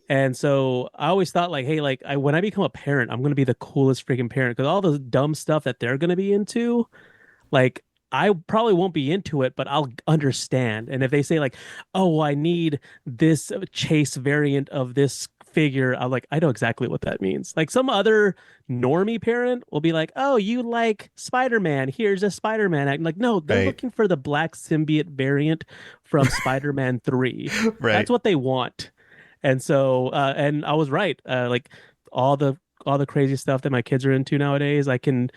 And so I always thought like, hey, like when I become a parent, I'm gonna be the coolest freaking parent because all the dumb stuff that they're gonna be into, like I probably won't be into it, but I'll understand. And if they say like, oh, well, I need this chase variant of this figure, I'm like, I know exactly what that means. Like some other normie parent will be like, oh, you like Spider-Man? Here's a Spider-Man act. Like, no, they're Right. looking for the black symbiote variant from Spider-Man 3. Right. That's what they want. And so, and I was right. Like all the crazy stuff that my kids are into nowadays, I can,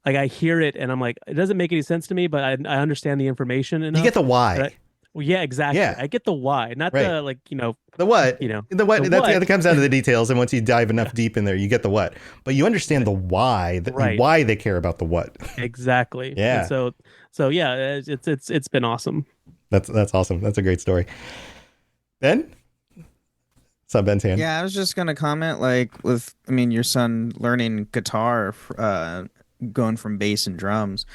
like, I hear it and I'm like, it doesn't make any sense to me, but I understand the information enough. You get the why. Well, yeah, exactly. Yeah. I get the why, not Right. the like, The what? The what? That comes down to the details, and once you dive enough deep in there, you get the what. But you understand the why, Right. why they care about the what. Exactly. Yeah. And so yeah, it's been awesome. That's awesome. That's a great story. Ben? What's up, Ben's hand? Yeah, I was just gonna comment, like, your son learning guitar, going from bass and drums.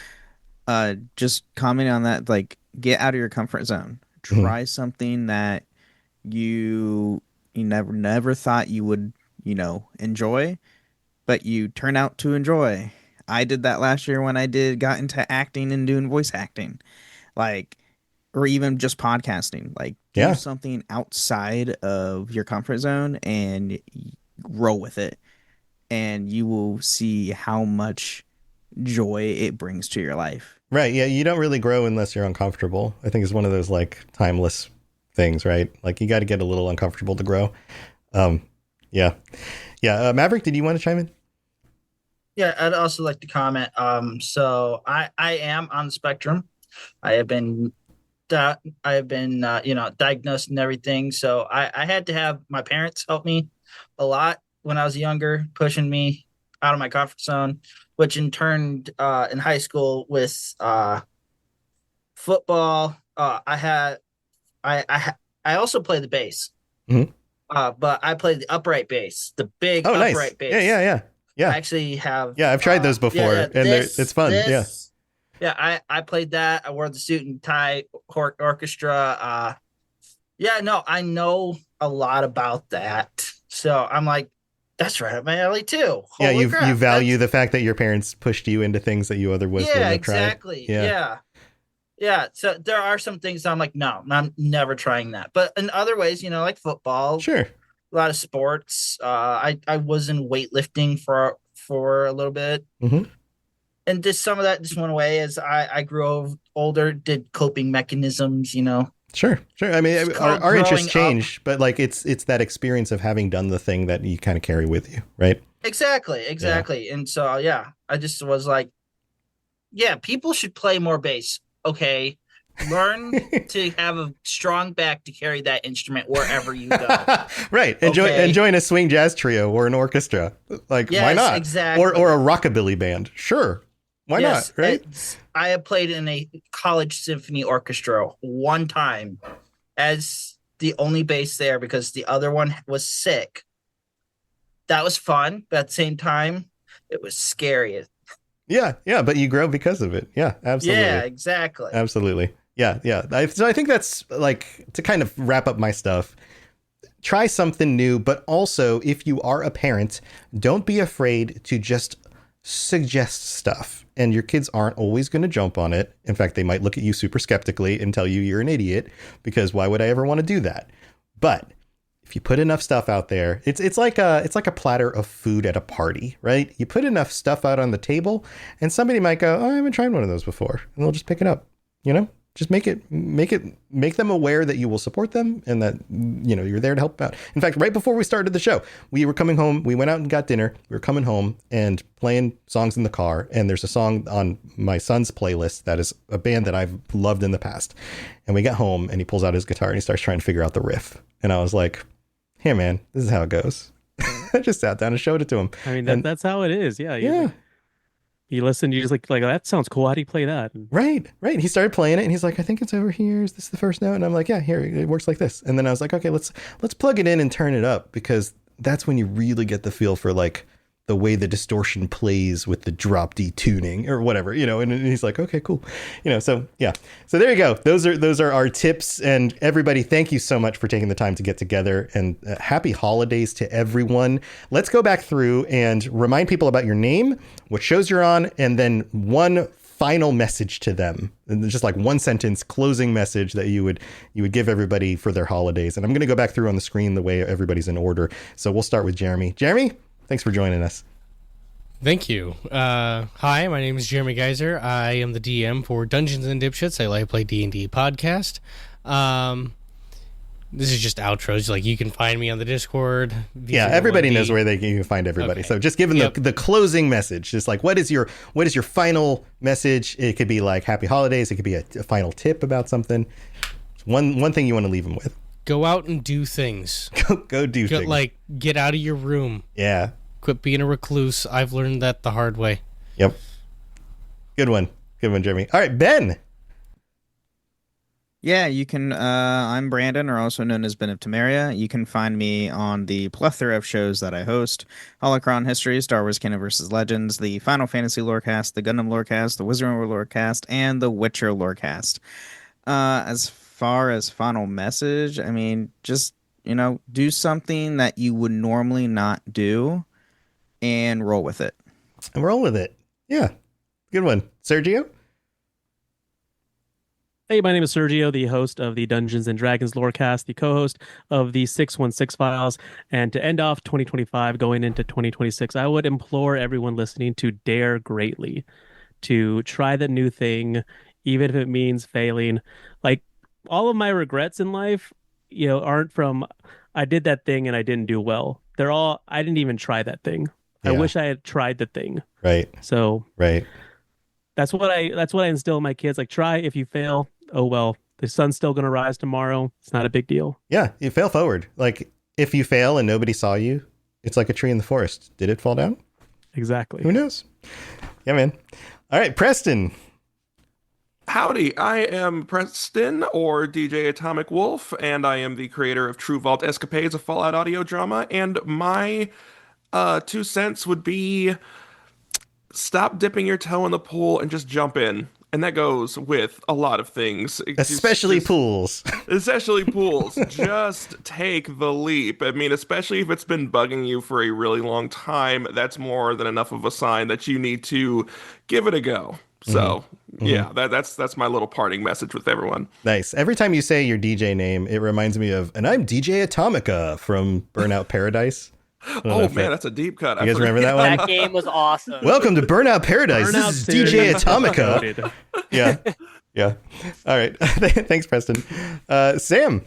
Just commenting on that, like, get out of your comfort zone. Try something that you never thought you would, enjoy, but you turn out to enjoy. I did that last year when I got into acting and doing voice acting, like, or even just podcasting. Like, do something outside of your comfort zone and grow with it, and you will see how much joy it brings to your life. Right. Yeah. You don't really grow unless you're uncomfortable. I think it's one of those like timeless things, right? Like you got to get a little uncomfortable to grow. Yeah. Yeah. Maverick, did you want to chime in? Yeah, I'd also like to comment. So I am on the spectrum. I have been diagnosed and everything. So I had to have my parents help me a lot when I was younger, pushing me out of my comfort zone, which in turn, in high school with football, I also played the bass. Mhm. But I played the upright bass, the big Oh, nice. upright bass. Yeah. I actually have. Yeah, I've tried those before, it's fun. Yeah, I played that. I wore the suit and tie orchestra. I know a lot about that. So I'm like, that's right up my alley too. Holy you crap, value the fact that your parents pushed you into things that you otherwise wouldn't have tried. Exactly. Yeah. So there are some things I'm like, no, I'm never trying that. But in other ways, like football, sure, a lot of sports. I was in weightlifting for a little bit. Mm-hmm. And just some of that just went away as I grew older, did coping mechanisms, Sure. I mean, our interests change, up. but like it's that experience of having done the thing that you kind of carry with you, right? Exactly. Yeah. And so, I just was like, people should play more bass. Okay. Learn to have a strong back to carry that instrument wherever you go. Right. And join a swing jazz trio or an orchestra. Like, why not? Exactly. Or a rockabilly band. Sure. Why not? Right. I have played in a college symphony orchestra one time as the only bass there because the other one was sick. That was fun, but at the same time, it was scary. Yeah, but you grow because of it. Yeah, absolutely. Yeah, exactly. Absolutely. Yeah. So I think that's like to kind of wrap up my stuff. Try something new, but also if you are a parent, don't be afraid to just suggest stuff. And your kids aren't always going to jump on it. In fact, they might look at you super skeptically and tell you you're an idiot because why would I ever want to do that? But if you put enough stuff out there, it's like a platter of food at a party, right? You put enough stuff out on the table and somebody might go, oh, I haven't tried one of those before. And they'll just pick it up, just make them aware that you will support them and that, you're there to help out. In fact, right before we started the show, we were coming home, we went out and got dinner. We were coming home and playing songs in the car. And there's a song on my son's playlist that is a band that I've loved in the past. And we got home and he pulls out his guitar and he starts trying to figure out the riff. And I was like, here, man, this is how it goes. I just sat down and showed it to him. I mean, that's how it is. Yeah. You listen, you just like that sounds cool. How do you play that? Right. He started playing it and he's like, I think it's over here. Is this the first note? And I'm like, yeah, here, it works like this. And then I was like, okay, let's plug it in and turn it up because that's when you really get the feel for like the way the distortion plays with the drop D tuning or whatever, and he's like, okay, cool. So yeah. So there you go. Those are our tips. And everybody, thank you so much for taking the time to get together, and happy holidays to everyone. Let's go back through and remind people about your name, what shows you're on, and then one final message to them, and just like one sentence closing message that you would give everybody for their holidays. And I'm going to go back through on the screen the way everybody's in order. So we'll start with Jeremy. Jeremy, thanks for joining us. Thank you. Hi, my name is Jeremy Geyser. I am the DM for Dungeons and Dipshits, a live play D&D podcast. This is just outros. Like, you can find me on the Discord. Yeah, everybody knows where you can find everybody. Okay. So just give them the closing message. Just like, what is your final message? It could be like happy holidays. It could be a final tip about something. One thing you want to leave them with. Go out and do things. Go do things. Like, get out of your room. Yeah. Quit being a recluse. I've learned that the hard way. Yep. Good one, Jeremy. All right, Ben. Yeah, you can. I'm Brandon, or also known as Ben of Temeria. You can find me on the plethora of shows that I host: Holocron History, Star Wars Canon vs. Legends, the Final Fantasy Lorecast, the Gundam Lorecast, the Wizarding World Lorecast, and the Witcher Lorecast. As far as final message, I mean, just do something that you would normally not do, and roll with it. And roll with it. Yeah, good one, Sergio. Hey, my name is Sergio, the host of the Dungeons and Dragons Lorecast, the co-host of the 616 Files. And to end off 2025, going into 2026, I would implore everyone listening to dare greatly, to try the new thing, even if it means failing. Like, all of my regrets in life, aren't from, I did that thing and I didn't do well. They're all, I didn't even try that thing. Yeah. I wish I had tried the thing. Right. So. Right. That's what I instill in my kids. Like, try. If you fail, oh well, the sun's still going to rise tomorrow. It's not a big deal. Yeah, you fail forward. Like, if you fail and nobody saw you, it's like a tree in the forest. Did it fall down? Exactly. Who knows? Yeah, man. All right, Preston. Howdy, I am Preston, or DJ Atomic Wolf, and I am the creator of True Vault Escapades, a Fallout audio drama, and my 2 cents would be, stop dipping your toe in the pool and just jump in. And that goes with a lot of things. Especially pools. Especially pools. Just take the leap. I mean, especially if it's been bugging you for a really long time, that's more than enough of a sign that you need to give it a go. So, yeah, that's my little parting message with everyone. Nice. Every time you say your DJ name, it reminds me of, and I'm DJ Atomica from Burnout Paradise. Oh man, that's a deep cut. You guys remember that one? That game was awesome. Welcome to Burnout Paradise. This is DJ Atomica. Yeah. All right. Thanks, Preston. Sam,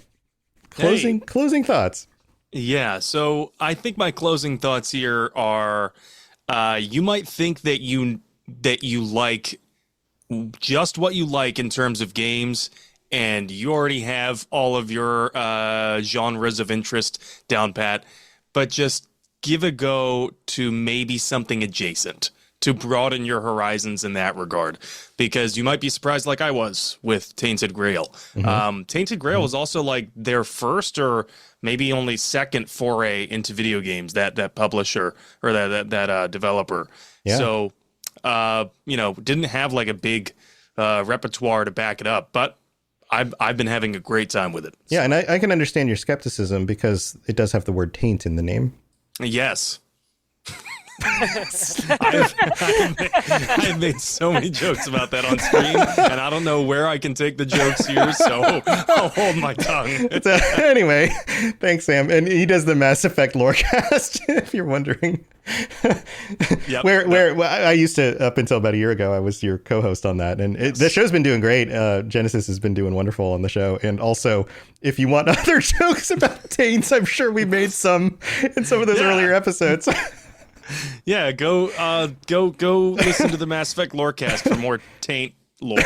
closing thoughts. Yeah. So I think my closing thoughts here are, you might think that you like just what you like in terms of games, and you already have all of your genres of interest down pat, but just give a go to maybe something adjacent to broaden your horizons in that regard, because you might be surprised like I was with Tainted Grail. Tainted Grail was also like their first or maybe only second foray into video games, that publisher or that developer. Yeah. So, didn't have like a big repertoire to back it up, but I've been having a great time with it. Yeah, and I can understand your skepticism because it does have the word taint in the name. Yes. I've made so many jokes about that on stream, and I don't know where I can take the jokes here, so I'll hold my tongue. Anyway, thanks, Sam. And he does the Mass Effect Lorecast, if you're wondering. Yep. Where I used to, up until about a year ago, I was your co-host on that, and the show's been doing great. Genesis has been doing wonderful on the show, and also, if you want other jokes about taints, I'm sure we made some in some of those earlier episodes. Yeah, go listen to the Mass Effect Lorecast for more taint lore.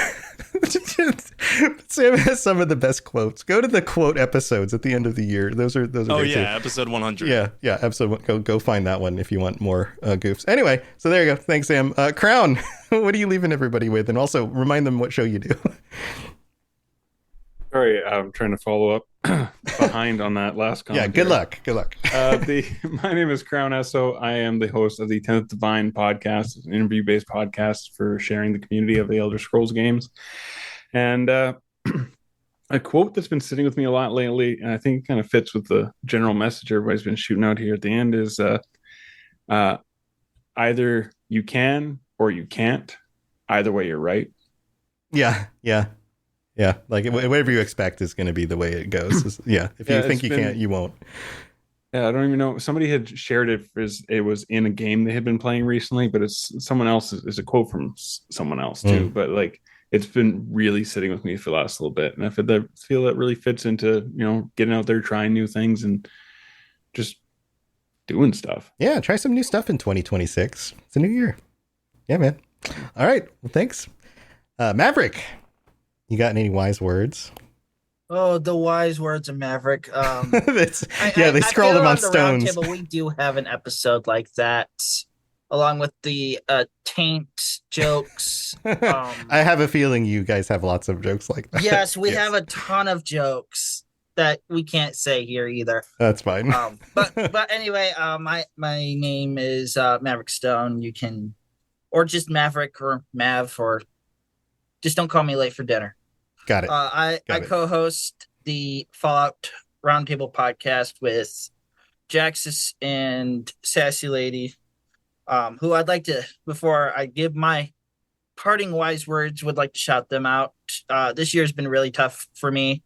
Sam has some of the best quotes. Go to the quote episodes at the end of the year. Those are great too. Episode 100. Yeah, episode. Go find that one if you want more goofs. Anyway, so there you go. Thanks, Sam. Crown, what are you leaving everybody with? And also remind them what show you do. Sorry, I'm trying to follow up behind on that last comment. Yeah, good luck. Good luck. My name is Crown Esso. I am the host of the 10th Divine podcast, an interview-based podcast for sharing the community of the Elder Scrolls games. And a quote that's been sitting with me a lot lately, and I think it kind of fits with the general message everybody's been shooting out here at the end, is either you can or you can't. Either way, you're right. Yeah. Like whatever you expect is going to be the way it goes. Yeah. If you think you can't, you won't. Yeah, I don't even know. Somebody had shared it as it was in a game they had been playing recently, but it's someone else. Is a quote from someone else too. But like, it's been really sitting with me for the last little bit, and I feel that really fits into getting out there, trying new things, and just doing stuff. Yeah, try some new stuff in 2026. It's a new year. Yeah, man. All right. Well, thanks. Maverick, you got any wise words? Oh, the wise words of Maverick. They scrolled them on stones. Roundtable, we do have an episode like that, along with the taint jokes. I have a feeling you guys have lots of jokes like that. Yes, we have a ton of jokes that we can't say here either. That's fine. But anyway, my name is Maverick Stone. You can, or just Maverick or Mav, or just don't call me late for dinner. Got it. I co-host the Fallout Roundtable podcast with Jaxus and Sassy Lady, who I'd like to, before I give my parting wise words, would like to shout them out. This year's been really tough for me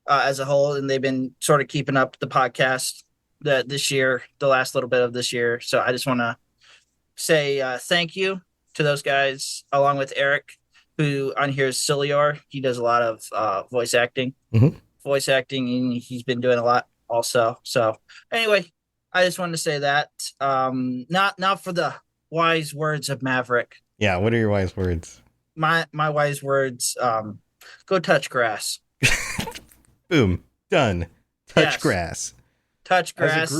as a whole, and they've been sort of keeping up the podcast this year, the last little bit of this year. So I just want to say thank you to those guys, along with Eric, who on here is Cilior. He does a lot of voice acting. And he's been doing a lot also. So anyway, I just wanted to say that. Not for the wise words of Maverick. Yeah, what are your wise words? My wise words, go touch grass. Boom. Done. Touch grass. Touch grass.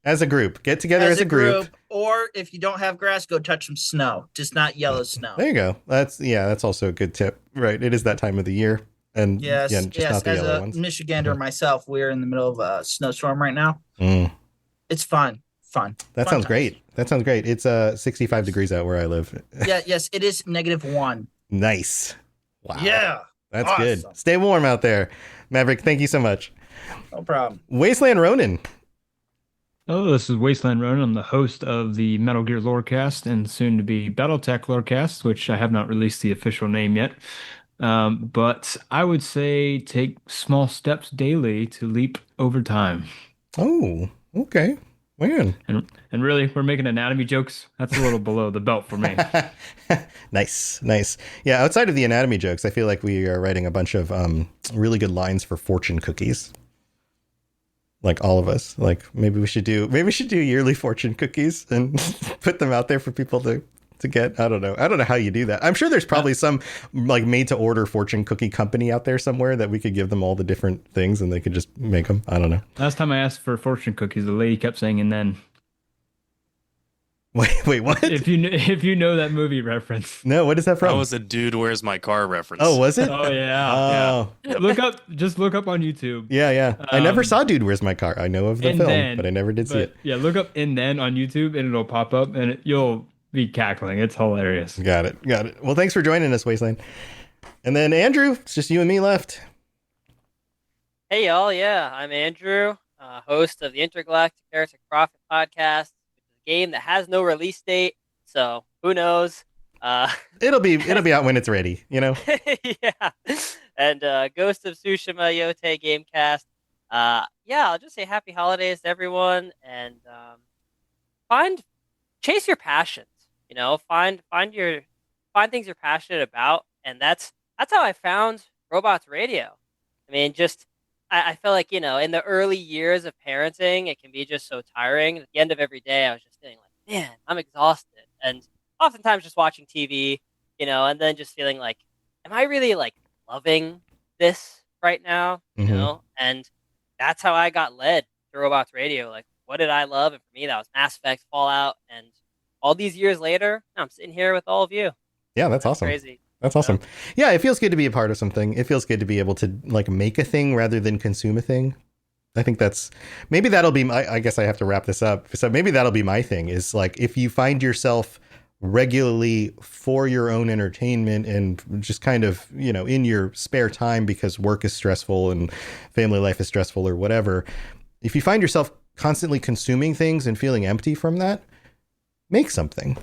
As a group. Get together as a group. Or if you don't have grass, go touch some snow. Just not yellow snow. There you go. That's also a good tip. Right. It is that time of the year. And yes, not the as yellow a ones. Michigander myself, we're in the middle of a snowstorm right now. It's fun. That sounds great. It's 65 degrees out where I live. Yes, it is -1. Nice. Wow. Yeah. That's awesome. good. Stay warm out there. Maverick, thank you so much. No problem. Wasteland Ronin. Oh, this is Wasteland Ronin. I'm the host of the Metal Gear Lorecast and soon to be Battletech Lorecast, which I have not released the official name yet. But I would say take small steps daily to leap over time. Oh, okay. Man. And really, we're making anatomy jokes. That's a little below the belt for me. Nice. Yeah, outside of the anatomy jokes, I feel like we are writing a bunch of really good lines for fortune cookies. Like all of us. Like maybe we should do yearly fortune cookies and put them out there for people to get. I don't know how you do that. I'm sure there's probably some like made to order fortune cookie company out there somewhere that we could give them all the different things and they could just make them. I don't know. Last time I asked for fortune cookies, the lady kept saying "and then." Wait, what? If you know that movie reference. No, what is that from? That was a Dude, Where's My Car reference. Oh, was it? Oh yeah. Yeah. Look up on YouTube. Yeah. I never saw Dude, Where's My Car? I know of the film, but I never did see it. Yeah, look up "and then" on YouTube and it'll pop up and you'll be cackling. It's hilarious. Got it. Well, thanks for joining us, Wasteland. And then Andrew, it's just you and me left. Hey y'all, yeah, I'm Andrew, host of the Intergalactic Heretic Prophet podcast, which is a game that has no release date, so who knows? It'll be out when it's ready, Yeah. And Ghost of Tsushima Yote Gamecast. I'll just say happy holidays to everyone, and chase your passions. Find things you're passionate about, and that's how I found Robots Radio. I mean, I feel like in the early years of parenting, it can be just so tiring. At the end of every day, I was just feeling like, man, I'm exhausted, and oftentimes just watching TV, and then just feeling like, am I really like loving this right now? And that's how I got led to Robots Radio. Like, what did I love? And for me, that was Mass Effect, Fallout, and all these years later, I'm sitting here with all of you. Yeah, that's awesome. Crazy. That's awesome. Yeah, it feels good to be a part of something. It feels good to be able to like make a thing rather than consume a thing. I think maybe that'll be I guess I have to wrap this up. So maybe that'll be my thing is like if you find yourself regularly for your own entertainment and just kind of, in your spare time because work is stressful and family life is stressful or whatever, if you find yourself constantly consuming things and feeling empty from that, make something.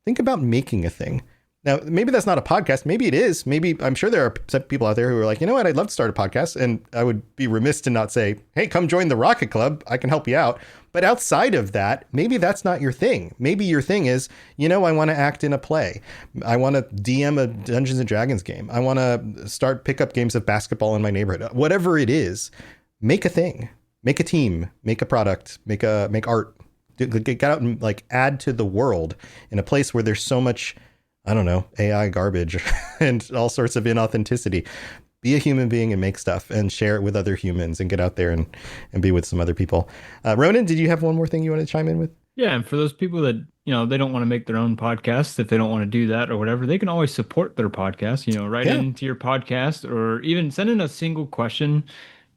Think about making a thing. Now, maybe that's not a podcast. Maybe it is. Maybe I'm sure there are some people out there who are like, you know what? I'd love to start a podcast. And I would be remiss to not say, hey, come join the Rocket Club. I can help you out. But outside of that, maybe that's not your thing. Maybe your thing is, I want to act in a play. I want to DM a Dungeons and Dragons game. I want to start pickup games of basketball in my neighborhood. Whatever it is, make a thing, make a team, make a product, make art, get out and like add to the world in a place where there's so much, I don't know, AI garbage and all sorts of inauthenticity. Be a human being and make stuff and share it with other humans and get out there and be with some other people. Ronan, did you have one more thing you want to chime in with? Yeah, and for those people that, they don't want to make their own podcast, if they don't want to do that or whatever, they can always support their podcast, write into your podcast or even send in a single question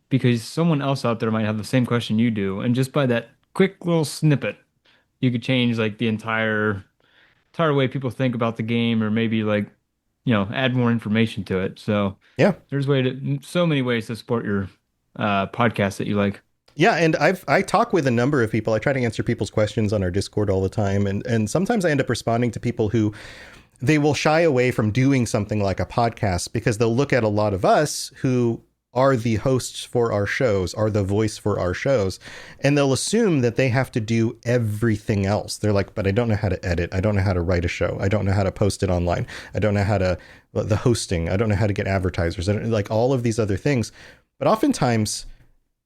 because someone else out there might have the same question you do. And just by that quick little snippet, you could change like the entire way people think about the game or maybe like, add more information to it. So yeah, there's so many ways to support your podcast that you like. Yeah, and I talk with a number of people. I try to answer people's questions on our Discord all the time. And sometimes I end up responding to people who they will shy away from doing something like a podcast because they'll look at a lot of us who are the hosts for our shows, are the voice for our shows, and they'll assume that they have to do everything else. They're like, but I don't know how to edit. I don't know how to write a show. I don't know how to post it online. I don't know how to, the hosting. I don't know how to get advertisers. Like all of these other things. But oftentimes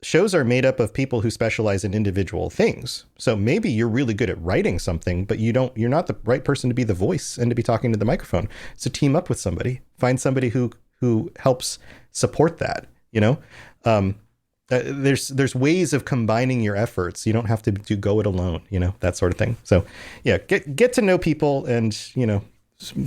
shows are made up of people who specialize in individual things. So maybe you're really good at writing something, but you're not the right person to be the voice and to be talking to the microphone. So team up with somebody, find somebody who helps support that. There's ways of combining your efforts. You don't have to go it alone, that sort of thing. So yeah, get to know people and,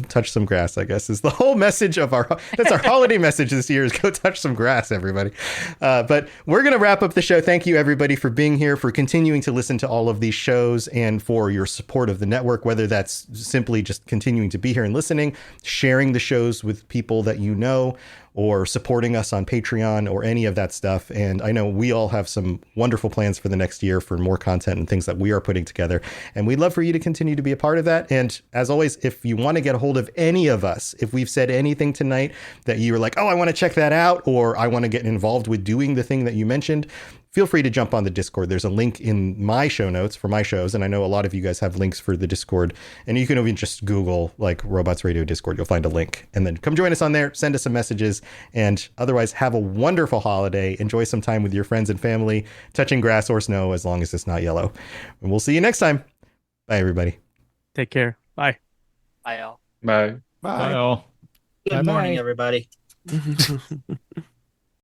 touch some grass, I guess, is the whole message of that's our holiday message this year is go touch some grass, everybody. But we're going to wrap up the show. Thank you, everybody, for being here, for continuing to listen to all of these shows and for your support of the network, whether that's simply just continuing to be here and listening, sharing the shows with people that you know, or supporting us on Patreon or any of that stuff. And I know we all have some wonderful plans for the next year for more content and things that we are putting together. And we'd love for you to continue to be a part of that. And as always, if you want to get a hold of any of us, if we've said anything tonight that you were like, oh, I want to check that out, or I want to get involved with doing the thing that you mentioned, feel free to jump on the Discord. There's a link in my show notes for my shows. And I know a lot of you guys have links for the Discord. And you can even just Google like Robots Radio Discord. You'll find a link. And then come join us on there. Send us some messages. And otherwise, have a wonderful holiday. Enjoy some time with your friends and family, touching grass or snow as long as it's not yellow. And we'll see you next time. Bye, everybody. Take care. Bye. Bye, all. Bye. Bye all. Good morning, everybody.